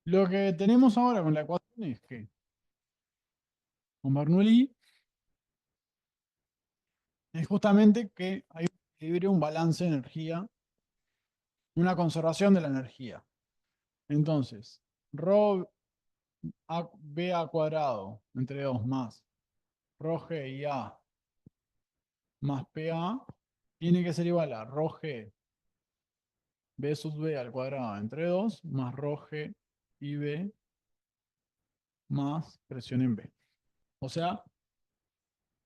Lo que tenemos ahora con la ecuación es que con Bernoulli es justamente que hay un equilibrio, un balance de energía, una conservación de la energía. Entonces, ρ b a cuadrado entre 2 más ρ g y a más pa tiene que ser igual a ρ g b sub b al cuadrado entre 2 más ρ g y b más presión en b. O sea,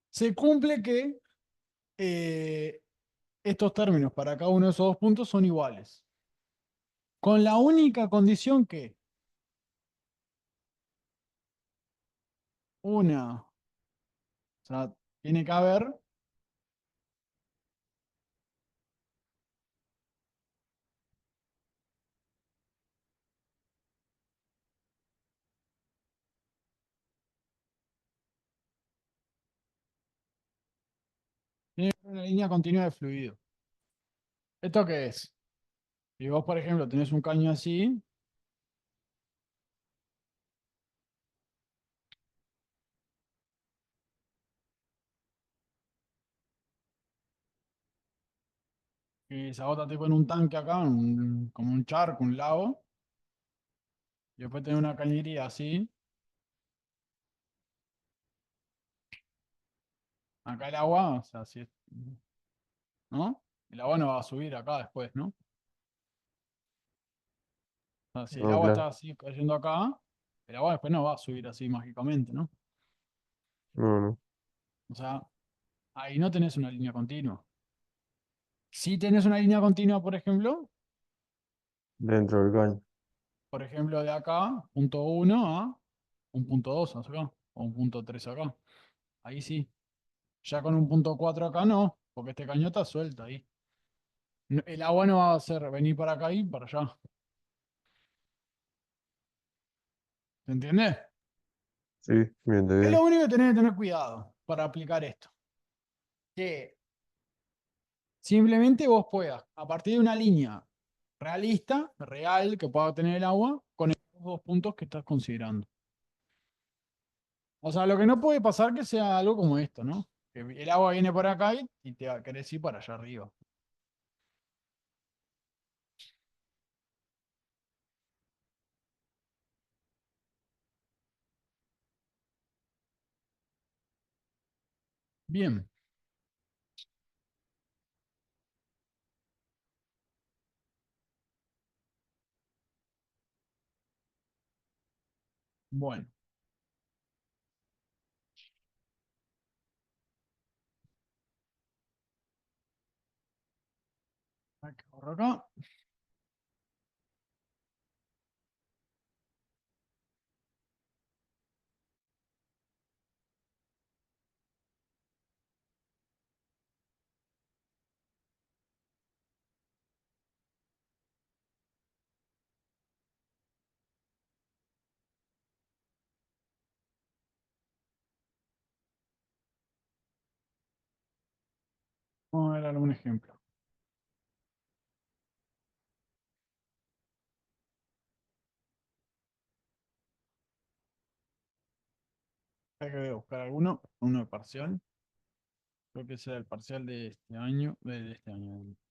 se cumple que eh, estos términos para cada uno de esos dos puntos son iguales. Con la única condición que una, o sea, tiene que haber una línea continua de fluido. ¿Esto qué es? Si vos, por ejemplo, tenés un caño así, que se agota tipo en un tanque acá, como un charco, un lago, Y después tenés una cañería así. Acá el agua, o sea, si ¿no? El agua no va a subir acá después, ¿no? O sea, si el No, agua está claro. así cayendo acá, el agua después no va a subir así mágicamente, ¿no? No, no. O sea, ahí no tenés una línea continua. Si tenés una línea continua, Dentro del caño. por ejemplo, de acá, punto uno a un punto 2 acá, o un punto 3 acá. Ahí sí. Ya con un punto 4 acá no, porque este caño está suelto ahí. El agua no va a hacer venir para acá y para allá. ¿Se entiende? Sí, bien, Es bien. lo único que tenés que tener cuidado para aplicar esto. Que simplemente vos puedas, a partir de una línea realista, real, que pueda tener el agua, con estos dos puntos que estás considerando. O sea, lo que no puede pasar que sea algo como esto, ¿no? Que el agua viene por acá y te va a querer ir para allá arriba. Bien, bueno. Hay que correr acá. Vamos a ver algún ejemplo. Hay que buscar uno de parcial. Creo que sea el parcial de este año, del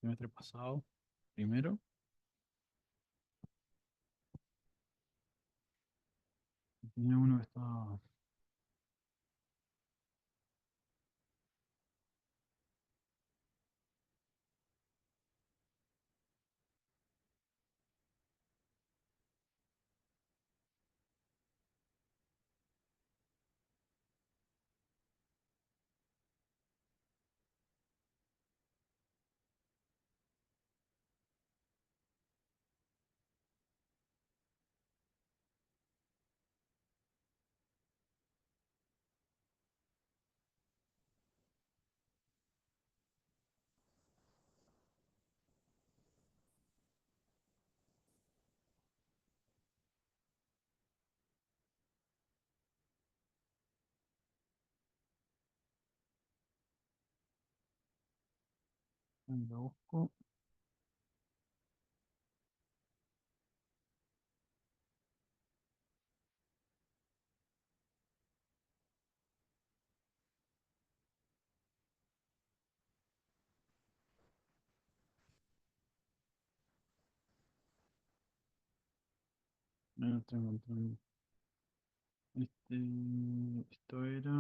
semestre pasado, primero. Tenía uno que estaba. Ahí lo busco. Ahí lo estoy encontrando. Esto era.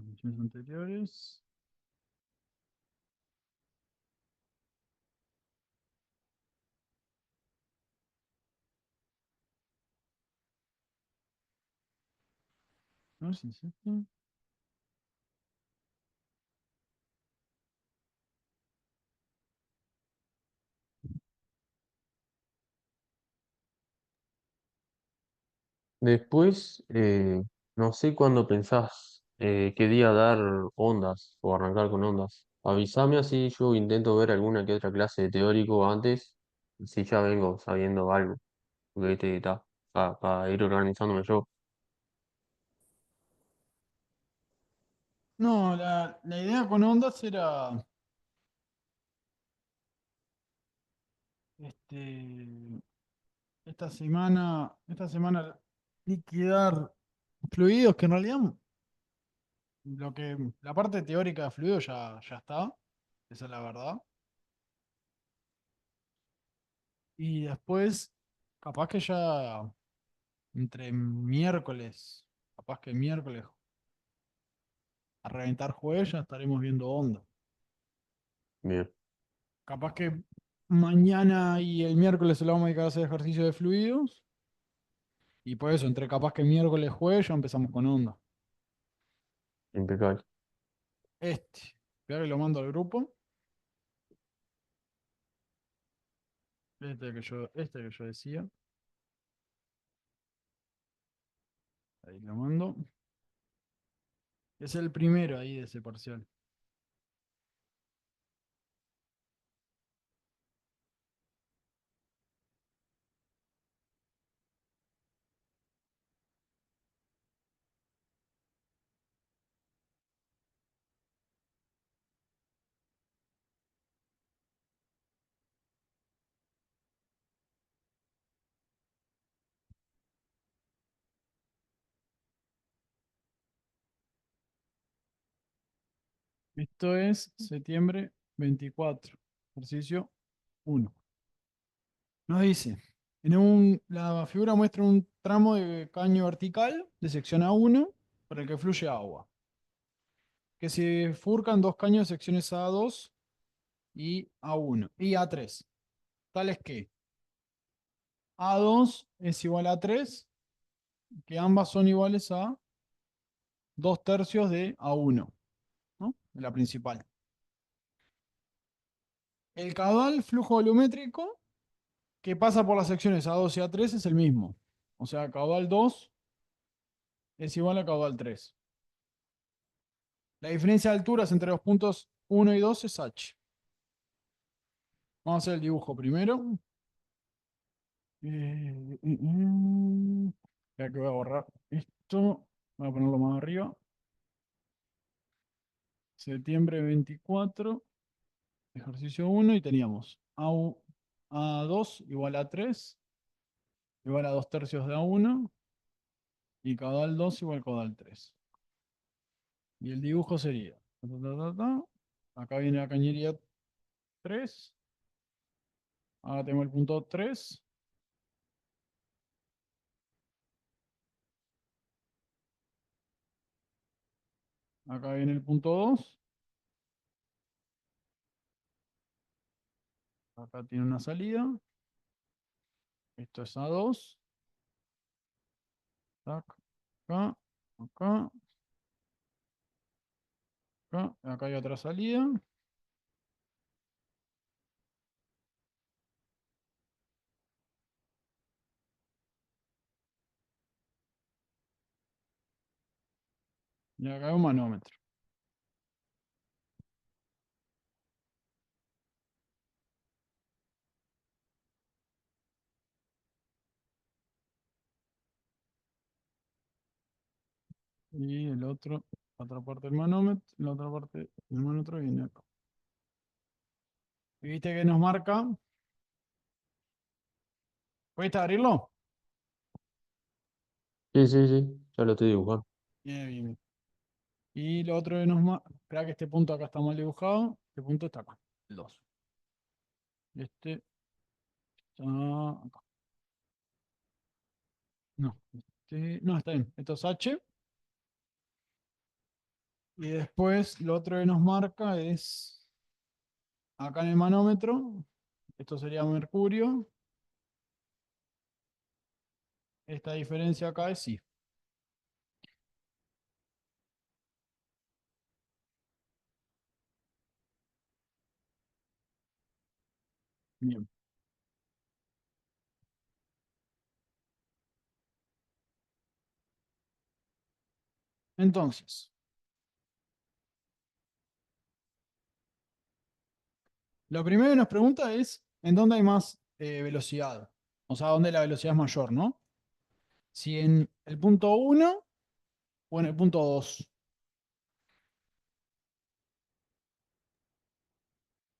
Misiones anteriores. A ver si es esto. Después, no sé cuándo pensás qué día dar ondas o arrancar con ondas. Avísame así yo intento ver alguna que otra clase de teórico antes, si ya vengo sabiendo algo, porque viste, está, para ir organizándome yo. No, la idea con ondas era este, esta semana liquidar fluidos, que en realidad la parte teórica de fluidos ya está, esa es la verdad. Y después, capaz que ya entre miércoles, capaz que miércoles a reventar jueves ya estaremos viendo onda. Bien, Capaz que mañana y el miércoles se lo vamos a dedicar a hacer ejercicio de fluidos. Y por eso, entre capaz que miércoles, jueves, ya empezamos con onda. impecable. Espera que lo mando al grupo. Este que yo decía. Ahí lo mando. Es el primero ahí de ese parcial. Esto es septiembre 24. Ejercicio 1. Nos dice, la figura muestra un tramo de caño vertical de sección A1 por el que fluye agua, que se bifurcan dos caños de secciones A2 y A1 y A3, tales que A2 es igual a 3, que ambas son iguales a 2/3 de A1, ¿no? De la principal. El caudal flujo volumétrico que pasa por las secciones A2 y A3 es el mismo. O sea, caudal 2 es igual a caudal 3. La diferencia de alturas entre los puntos 1 y 2 es h. Vamos a hacer el dibujo primero. Ya que voy a borrar esto. Voy a ponerlo más arriba. Septiembre 24, ejercicio 1, y teníamos A2 igual a 3, igual a 2/3 de A1, y caudal 2 igual a caudal 3. Y el dibujo sería, acá viene la cañería 3, acá tengo el punto 3, acá viene el punto 2, acá tiene una salida, esto es A2, tac, acá, acá, acá hay otra salida, y acá hay un manómetro. Y el otro, la otra parte del manómetro, la otra parte del manómetro viene acá. ¿Y viste que nos marca? ¿Puedes abrirlo? Sí, sí, sí, ya lo estoy dibujando. Bien, bien, bien. Y lo otro que nos marca, espera que este punto acá está mal dibujado, este punto está acá, el 2. Este está acá. No, no, está bien. Esto es H. Y después lo otro que nos marca es acá en el manómetro. Esto sería mercurio. Esta diferencia acá es sí. Bien. Entonces, lo primero que nos pregunta es en dónde hay más velocidad. O sea, dónde la velocidad es mayor, ¿no? Si en el punto 1 o en el punto 2.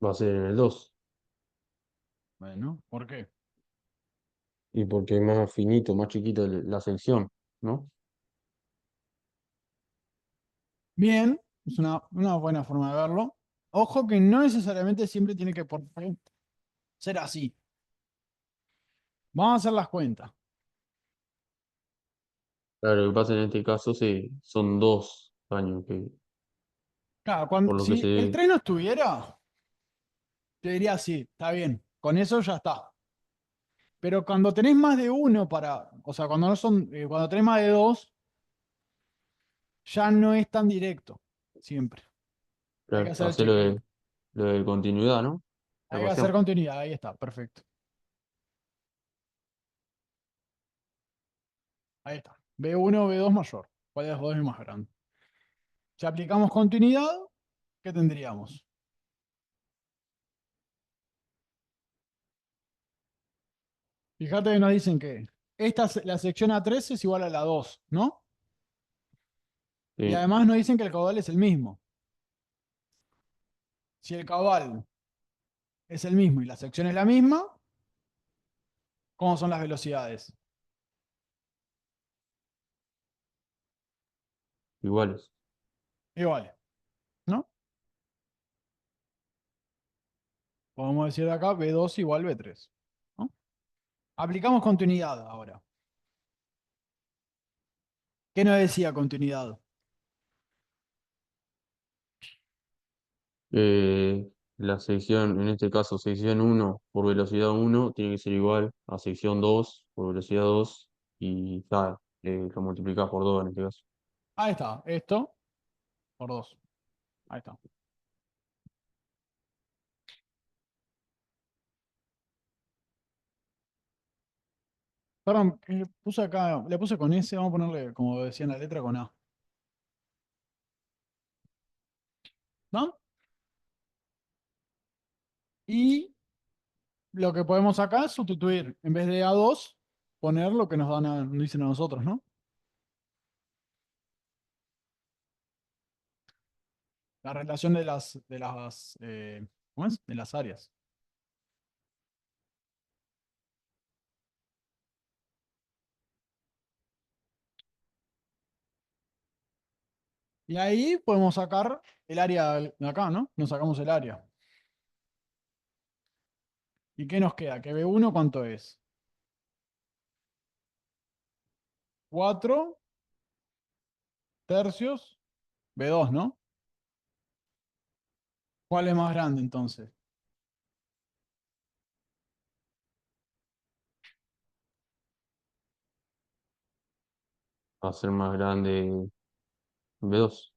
Va a ser en el 2. Bueno, ¿por qué? Y porque es más finito, más chiquito la sección, ¿no? Bien, es una buena forma de verlo. Ojo que no necesariamente siempre tiene que ser así. Vamos a hacer las cuentas. Claro, lo que pasa en este caso son 2 años Claro, por lo que si el se... 3 no estuviera, te diría sí, está bien. Con eso ya está. Pero cuando tenés más de uno o sea, cuando no son, cuando tenés más de dos, ya no es tan directo, siempre. Hay que Claro, hacer el hacer chequeo. lo de continuidad, ¿no? La Hay que hacer ecuación. continuidad, ahí está, perfecto. Ahí está. B1 o B2 mayor. ¿Cuál de los dos es más grande? Si aplicamos continuidad, ¿qué tendríamos? Fíjate que nos dicen que la sección A3 es igual a la 2, ¿no? Y Sí, además nos dicen que el caudal es el mismo. Si el caudal es el mismo y la sección es la misma, ¿cómo son las velocidades? iguales. Iguales, ¿no? Podemos decir de acá B2 igual B3, ¿no? Aplicamos continuidad ahora. ¿Qué nos decía continuidad? La sección, en este caso, sección 1 por velocidad 1 tiene que ser igual a sección 2 por velocidad 2 y ya, lo multiplicás por 2 en este caso. Ahí está, esto por 2. Ahí está. Perdón, puse acá, le puse con S, vamos a ponerle, como decía en la letra, con A. ¿No? Y lo que podemos acá es sustituir, en vez de A2, poner lo que nos dicen a nosotros, ¿no? La relación ¿cómo es? De las áreas. Y ahí podemos sacar el área de acá, ¿no? Nos sacamos el área. ¿Y qué nos queda? ¿Que B1 cuánto es? 4 tercios B2, ¿no? ¿Cuál es más grande entonces? Va a ser más grande B2.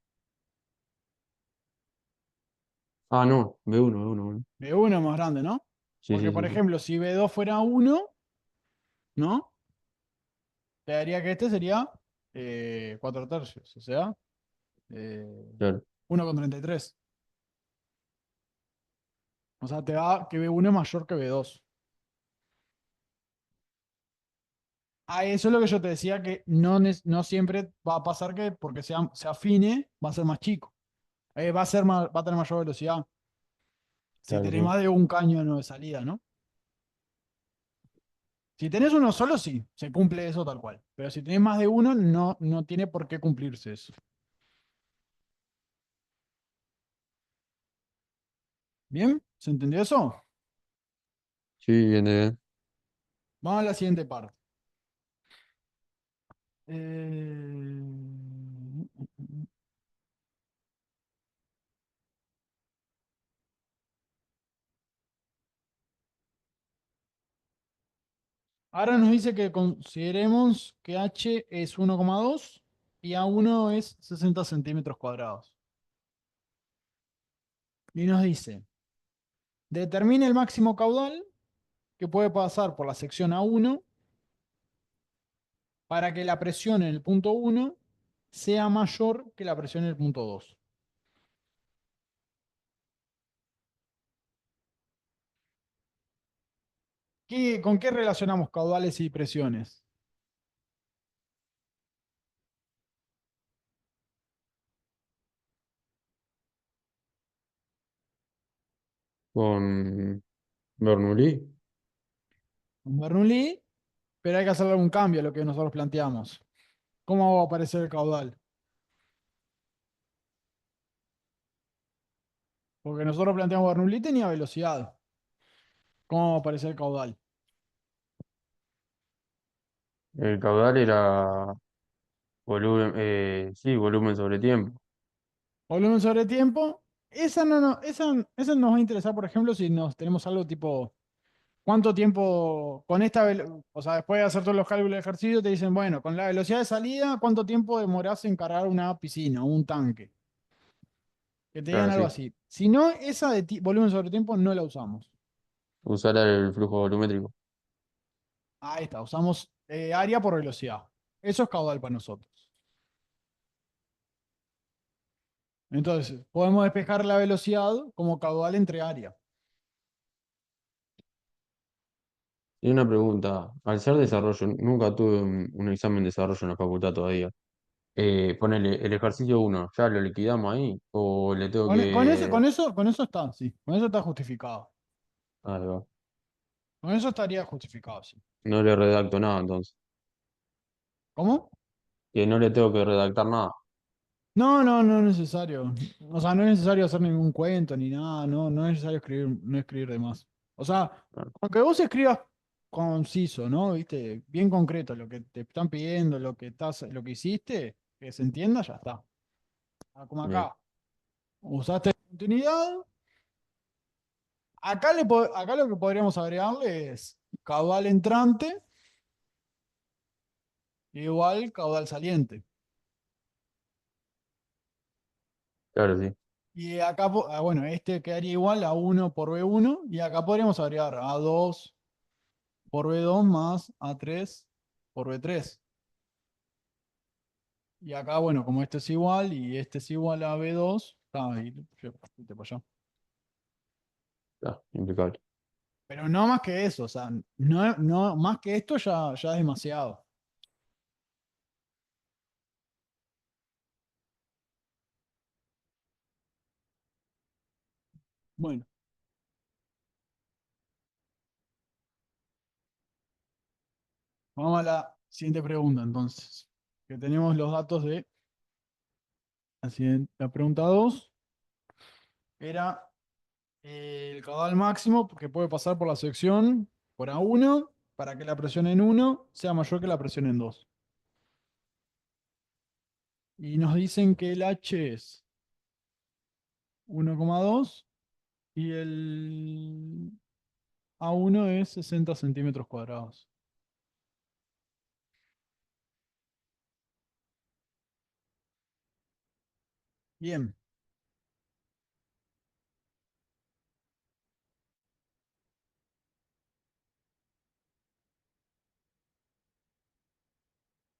Ah, no, B1, B1, B1. B1 es más grande, ¿no? Sí, Porque, sí, por sí, sí. ejemplo, si B2 fuera 1, ¿no? Te daría que este sería 4 tercios, o sea, eh, Claro. 1,33. O sea, te da que B1 es mayor que B2. Ah, eso es lo que yo te decía, que no siempre va a pasar que porque se afine, va a ser más chico. Va a tener mayor velocidad. Si Claro, tenés sí. más de un caño de salida, ¿no? Si tenés uno solo, sí, se cumple eso tal cual. Pero si tenés más de uno, no tiene por qué cumplirse eso. ¿Bien? ¿Se entendió eso? Sí, bien. Vamos a la siguiente parte. Eh, Ahora nos dice que consideremos que h es 1,2 y A1 es 60 centímetros cuadrados. Y nos dice, determine el máximo caudal que puede pasar por la sección A1 para que la presión en el punto 1 sea mayor que la presión en el punto 2. ¿Con qué relacionamos caudales y presiones? Con Bernoulli. Con Bernoulli, pero hay que hacerle algún cambio a lo que nosotros planteamos. ¿Cómo va a aparecer el caudal? Porque nosotros planteamos Bernoulli tenía velocidad. ¿Cómo va a aparecer el caudal? El caudal era volumen, sí, volumen sobre tiempo. Volumen sobre tiempo. Esa nos va a interesar, por ejemplo, si nos tenemos algo tipo, ¿cuánto tiempo con o sea, después de hacer todos los cálculos de ejercicio, te dicen, bueno, con la velocidad de salida, ¿cuánto tiempo demorás en cargar una piscina o un tanque? Que te digan Claro, algo sí. así. Si no, esa de volumen sobre tiempo no la usamos. Usar el flujo volumétrico. Ahí está, usamos área por velocidad. Eso es caudal para nosotros. Entonces, podemos despejar la velocidad como caudal entre área. Y una pregunta, al ser desarrollo, nunca tuve un examen de desarrollo en la facultad todavía. Ponele, el ejercicio uno, ¿ya lo liquidamos ahí? ¿O le tengo que...? Con eso está, sí. Con eso está justificado. Ahí va. Con eso estaría justificado, sí. No le redacto nada entonces. ¿Cómo? Que no le tengo que redactar nada. No es necesario. O sea, no es necesario hacer ningún cuento ni nada, no es necesario escribir, no escribir de más. O sea, Claro, aunque vos escribas conciso, ¿no? ¿Viste? Bien concreto, lo que te están pidiendo, lo que hiciste, que se entienda, ya está. Como bien, acá. Usaste continuidad. Acá lo que podríamos agregarle es caudal entrante igual caudal saliente. claro, sí. Y acá, bueno, este quedaría igual a uno por B1 y acá podríamos agregar A2 por B2 más A3 por B3. Y acá, bueno, como este es igual y este es igual a B2, está ahí, fuiste para allá. Está, impecable. Pero no más que eso, o sea, no más que esto ya es demasiado. Bueno, vamos a la siguiente pregunta entonces. Que tenemos los datos de la pregunta 2 era el caudal máximo que puede pasar por la sección por A1 para que la presión en uno sea mayor que la presión en 2. Y nos dicen que el H es 1,2 y el A1 es 60 centímetros cuadrados. Bien,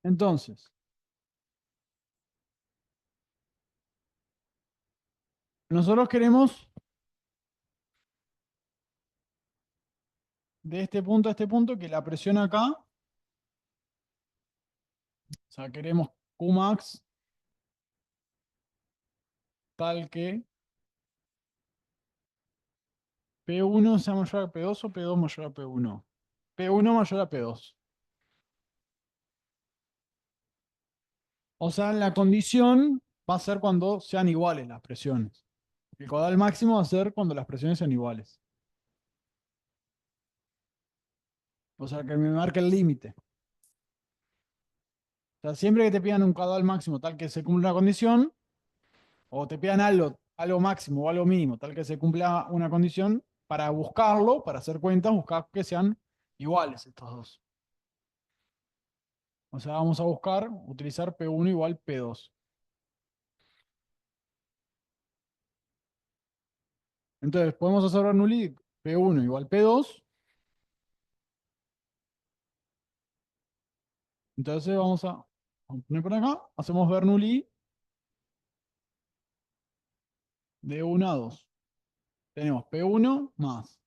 entonces, nosotros queremos de este punto a este punto que la presión acá, o sea, queremos Qmax tal que P1 sea mayor a P2 o P2 mayor a P1. P1 mayor a P2. O sea, la condición va a ser cuando sean iguales las presiones. El caudal máximo va a ser cuando las presiones sean iguales. O sea, que me marque el límite. O sea, siempre que te pidan un caudal máximo tal que se cumpla una condición, o te pidan algo máximo o algo mínimo tal que se cumpla una condición, para buscarlo, para hacer cuentas, buscar que sean iguales estos dos. O sea, vamos a buscar utilizar P1 igual P2. Entonces, podemos hacer Bernoulli P1 igual P2. Entonces, vamos a poner por acá, hacemos Bernoulli de 1 a 2. Tenemos P1 más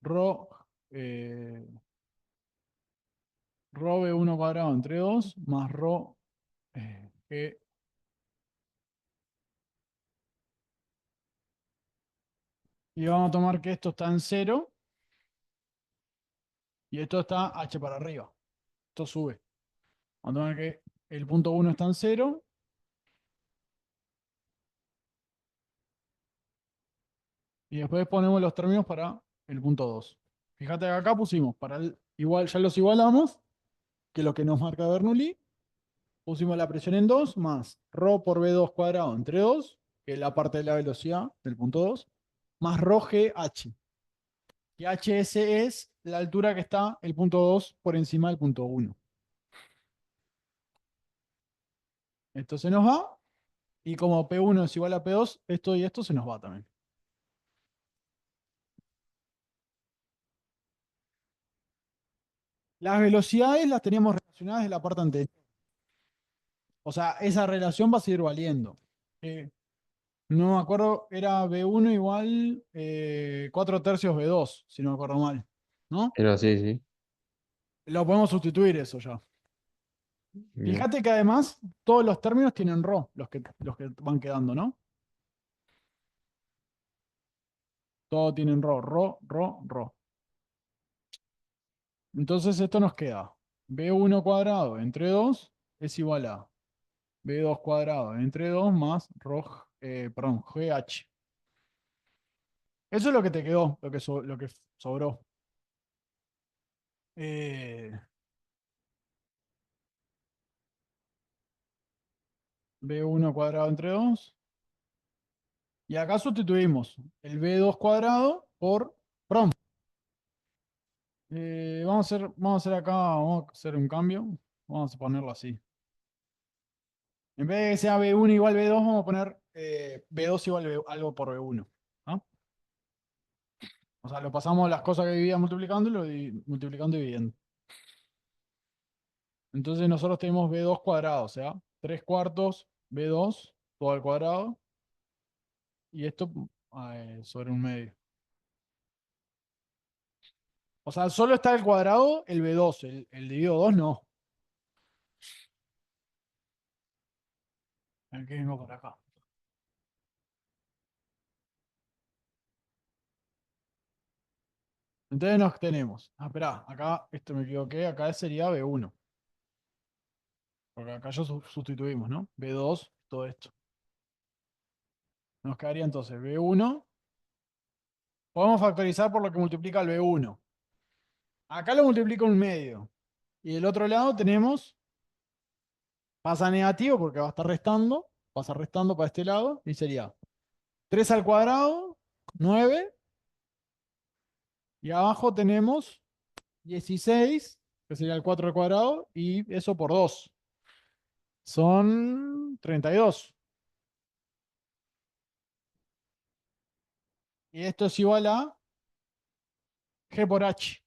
Rho, eh, Rho B1 cuadrado entre 2 más Rho G. Y vamos a tomar que esto está en 0 y esto está H para arriba. Esto sube. Vamos a tomar que el punto 1 está en 0 y después ponemos los términos para el punto 2. Fíjate que acá pusimos igual, ya los igualamos que es lo que nos marca Bernoulli. Pusimos la presión en 2 más ρ por V2 cuadrado entre 2, que es la parte de la velocidad del punto 2, más ρ g h. Y hs es la altura que está el punto 2 por encima del punto 1. Esto se nos va. Y como P1 es igual a P2, esto y esto se nos va también. Las velocidades las teníamos relacionadas de la parte anterior. O sea, esa relación va a seguir valiendo. No me acuerdo, era B1 igual 4 tercios B2, si no me acuerdo mal. ¿No? Era así, sí. Lo podemos sustituir eso ya. Bien. Fíjate que además todos los términos tienen ρ, los que van quedando, ¿no? Todos tienen ρ. Entonces esto nos queda B1 cuadrado entre 2 es igual a B2 cuadrado entre 2 más perdón, GH. Eso es lo que te quedó, lo que sobró. Eh, B1 cuadrado entre 2. Y acá sustituimos el B2 cuadrado por prom. Vamos a hacer acá, vamos a hacer un cambio. Vamos a ponerlo así. En vez de que sea B1 igual B2, vamos a poner B2 igual algo por B1. ¿No? O sea, lo pasamos las cosas que vivía multiplicando y multiplicando y dividiendo. Entonces nosotros tenemos B2 cuadrado, o sea, 3 cuartos B2, todo al cuadrado. Y esto sobre un medio. O sea, solo está el cuadrado, el B2, el dividido 2 no. Aquí vengo por acá. Entonces nos tenemos. Espera, acá esto me equivoqué. Acá sería B1. Porque acá ya sustituimos, ¿no? B2, todo esto. Nos quedaría entonces B1. Podemos factorizar por lo que multiplica el B1. Acá lo multiplico un medio. Y del otro lado tenemos. Pasa negativo porque va a estar restando. Pasa restando para este lado. Y sería 3 al cuadrado, 9. Y abajo tenemos 16, que sería el 4 al cuadrado. Y eso por 2. Son 32. Y esto es igual a G por H.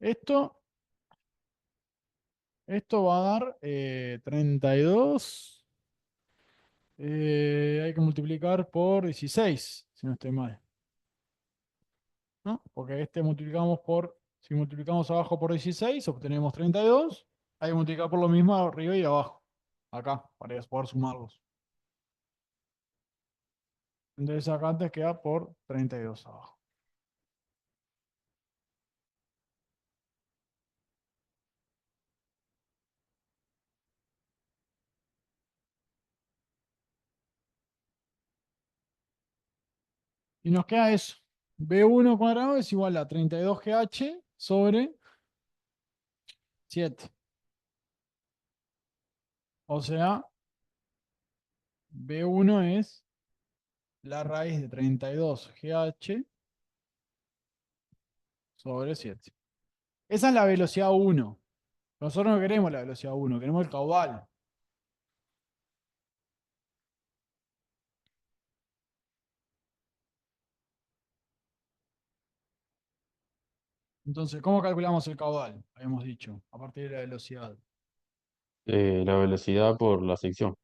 Esto, esto va a dar 32. Hay que multiplicar por 16, si no estoy mal. ¿No? Porque si multiplicamos abajo por 16, obtenemos 32. Hay que multiplicar por lo mismo arriba y abajo. Acá, para poder sumarlos. Entonces acá antes queda por 32 abajo. Y nos queda eso. B1 cuadrado es igual a 32GH sobre 7. O sea, B1 es la raíz de 32GH sobre 7. Esa es la velocidad 1. Nosotros no queremos la velocidad 1, queremos el caudal. Entonces, ¿cómo calculamos el caudal? Habíamos dicho, a partir de la velocidad. La velocidad por la sección.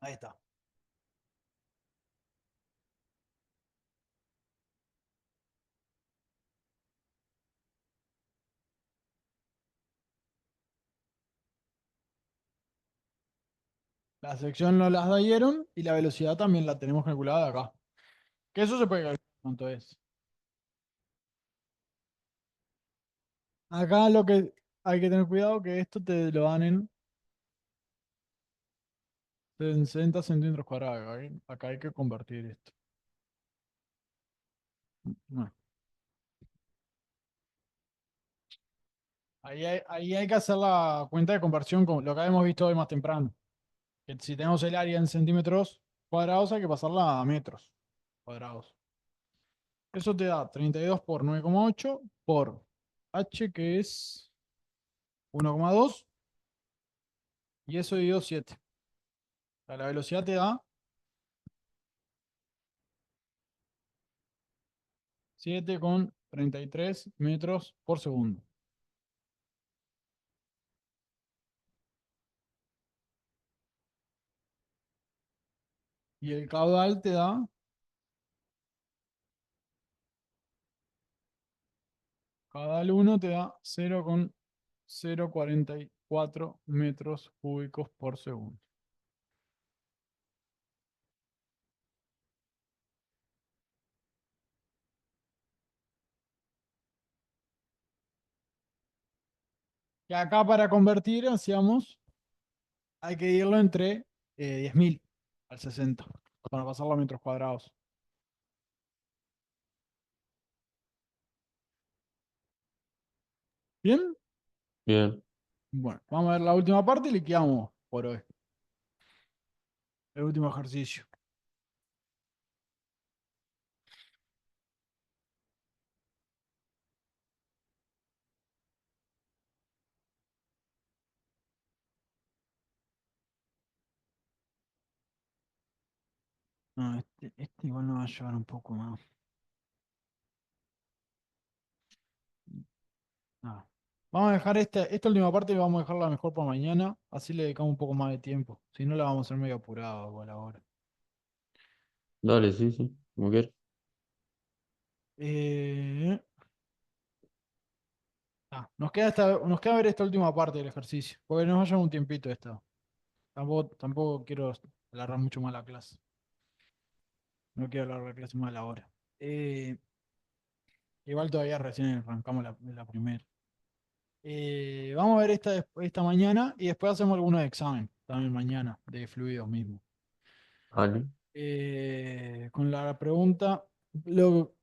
Ahí está. La sección nos las dieron y la velocidad también la tenemos calculada acá. Que eso se puede calcular cuánto es. Acá lo que hay que tener cuidado que esto te lo dan en 60 centímetros cuadrados. Acá hay que convertir esto. Bueno, ahí hay que hacer la cuenta de conversión con lo que habíamos visto hoy más temprano. Que si tenemos el área en centímetros cuadrados, hay que pasarla a metros cuadrados. Eso te da 32 por 9,8 por h, que es 1,2, y eso dividido 7. La velocidad te da 7,33 metros por segundo. Y el caudal te da caudal 1 te da 0,044 metros cúbicos por segundo. Y acá para convertir, hacíamos, hay que irlo entre 10.000 al 60 para pasarlo a metros cuadrados. ¿Bien? Bien. Bueno, vamos a ver la última parte y liquidamos por hoy. El último ejercicio. No, este igual nos va a llevar un poco más. Ah. Vamos a dejar esta última parte y vamos a dejarla mejor para mañana. Así le dedicamos un poco más de tiempo. Si no, la vamos a hacer medio apurada igual ahora. Dale, sí, sí, como quieras. Eh, nos queda ver esta última parte del ejercicio. Porque nos va a llevar un tiempito esto. Tampoco quiero alargar mucho más la clase. No quiero alargar la clase más de la hora. Eh, igual todavía recién arrancamos la primera. Vamos a ver esta mañana y después hacemos algunos exámenes también mañana de fluidos mismo. Dale. Con la pregunta,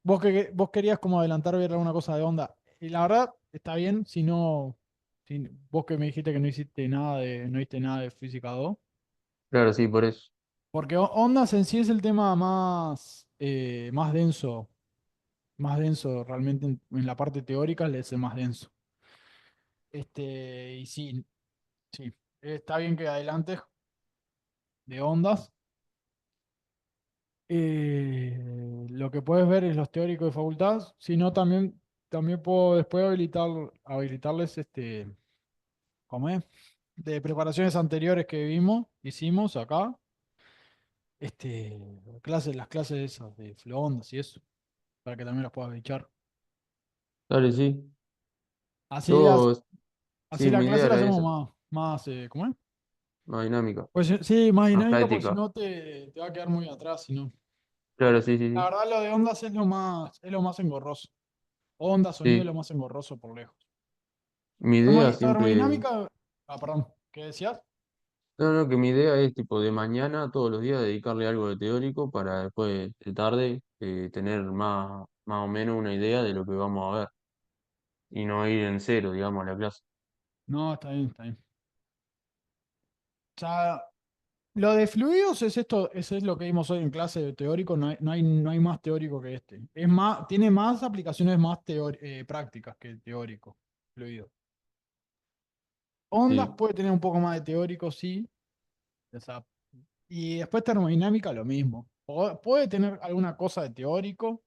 vos querías como adelantar ver alguna cosa de onda. Y la verdad, está bien, si no, vos que me dijiste que no hiciste nada de física 2, Claro, sí, por eso. porque ondas en sí es el tema más denso realmente en la parte teórica, es el más denso. Y sí, sí, está bien que adelantes de ondas. Lo que puedes ver es los teóricos de facultad, si no también puedo después habilitarles ¿cómo es? De preparaciones anteriores que hicimos acá, las clases esas de ondas y eso, para que también las puedas echar. Dale, sí. Así las, Yo, así sí, la mi idea clase la era hacemos esa, ¿cómo es? más dinámica, Pues sí, más más dinámica, porque si práctica. no te va a quedar muy atrás, si no. Claro, sí, sí, La sí. verdad, lo de ondas es lo más engorroso. Onda, sonido es lo Sí, más engorroso por lejos. mi idea siempre, Termodinámica. Ah, perdón. ¿Qué decías? no, no, que mi idea es tipo de mañana, todos los días, dedicarle algo de teórico para después de tarde tener más o menos una idea de lo que vamos a ver y no ir en cero, digamos, a la clase. No, está bien, está bien. O sea, lo de fluidos es esto, eso es lo que vimos hoy en clase de teórico, no hay más teórico que este. Tiene más aplicaciones más prácticas que teórico, fluido. Ondas Sí, puede tener un poco más de teórico, sí. O sea, y después termodinámica lo mismo. Puede tener alguna cosa de teórico,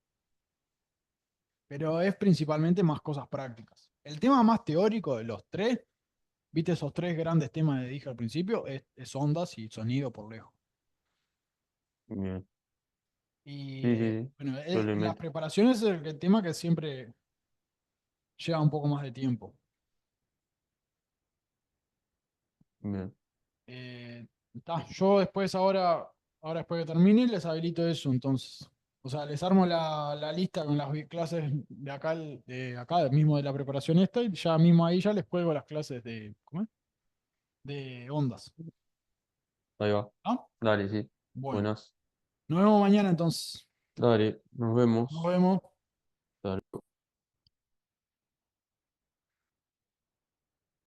pero es principalmente más cosas prácticas. El tema más teórico de los tres, viste esos tres grandes temas que dije al principio, es ondas y sonido por lejos. bien. Y Sí, sí, sí. bueno, Yo le las meto. preparaciones es el tema que siempre lleva un poco más de tiempo. Bien. Yo después, ahora después que termine, les habilito eso, entonces. O sea, les armo la lista con las clases de acá mismo de la preparación esta, y ya mismo ahí ya les cuelgo las clases ¿cómo es? De ondas. Ahí va. ¿Ah? Dale, sí. Bueno, Buenas. nos vemos mañana entonces. Dale, nos Nos vemos. vemos. Hasta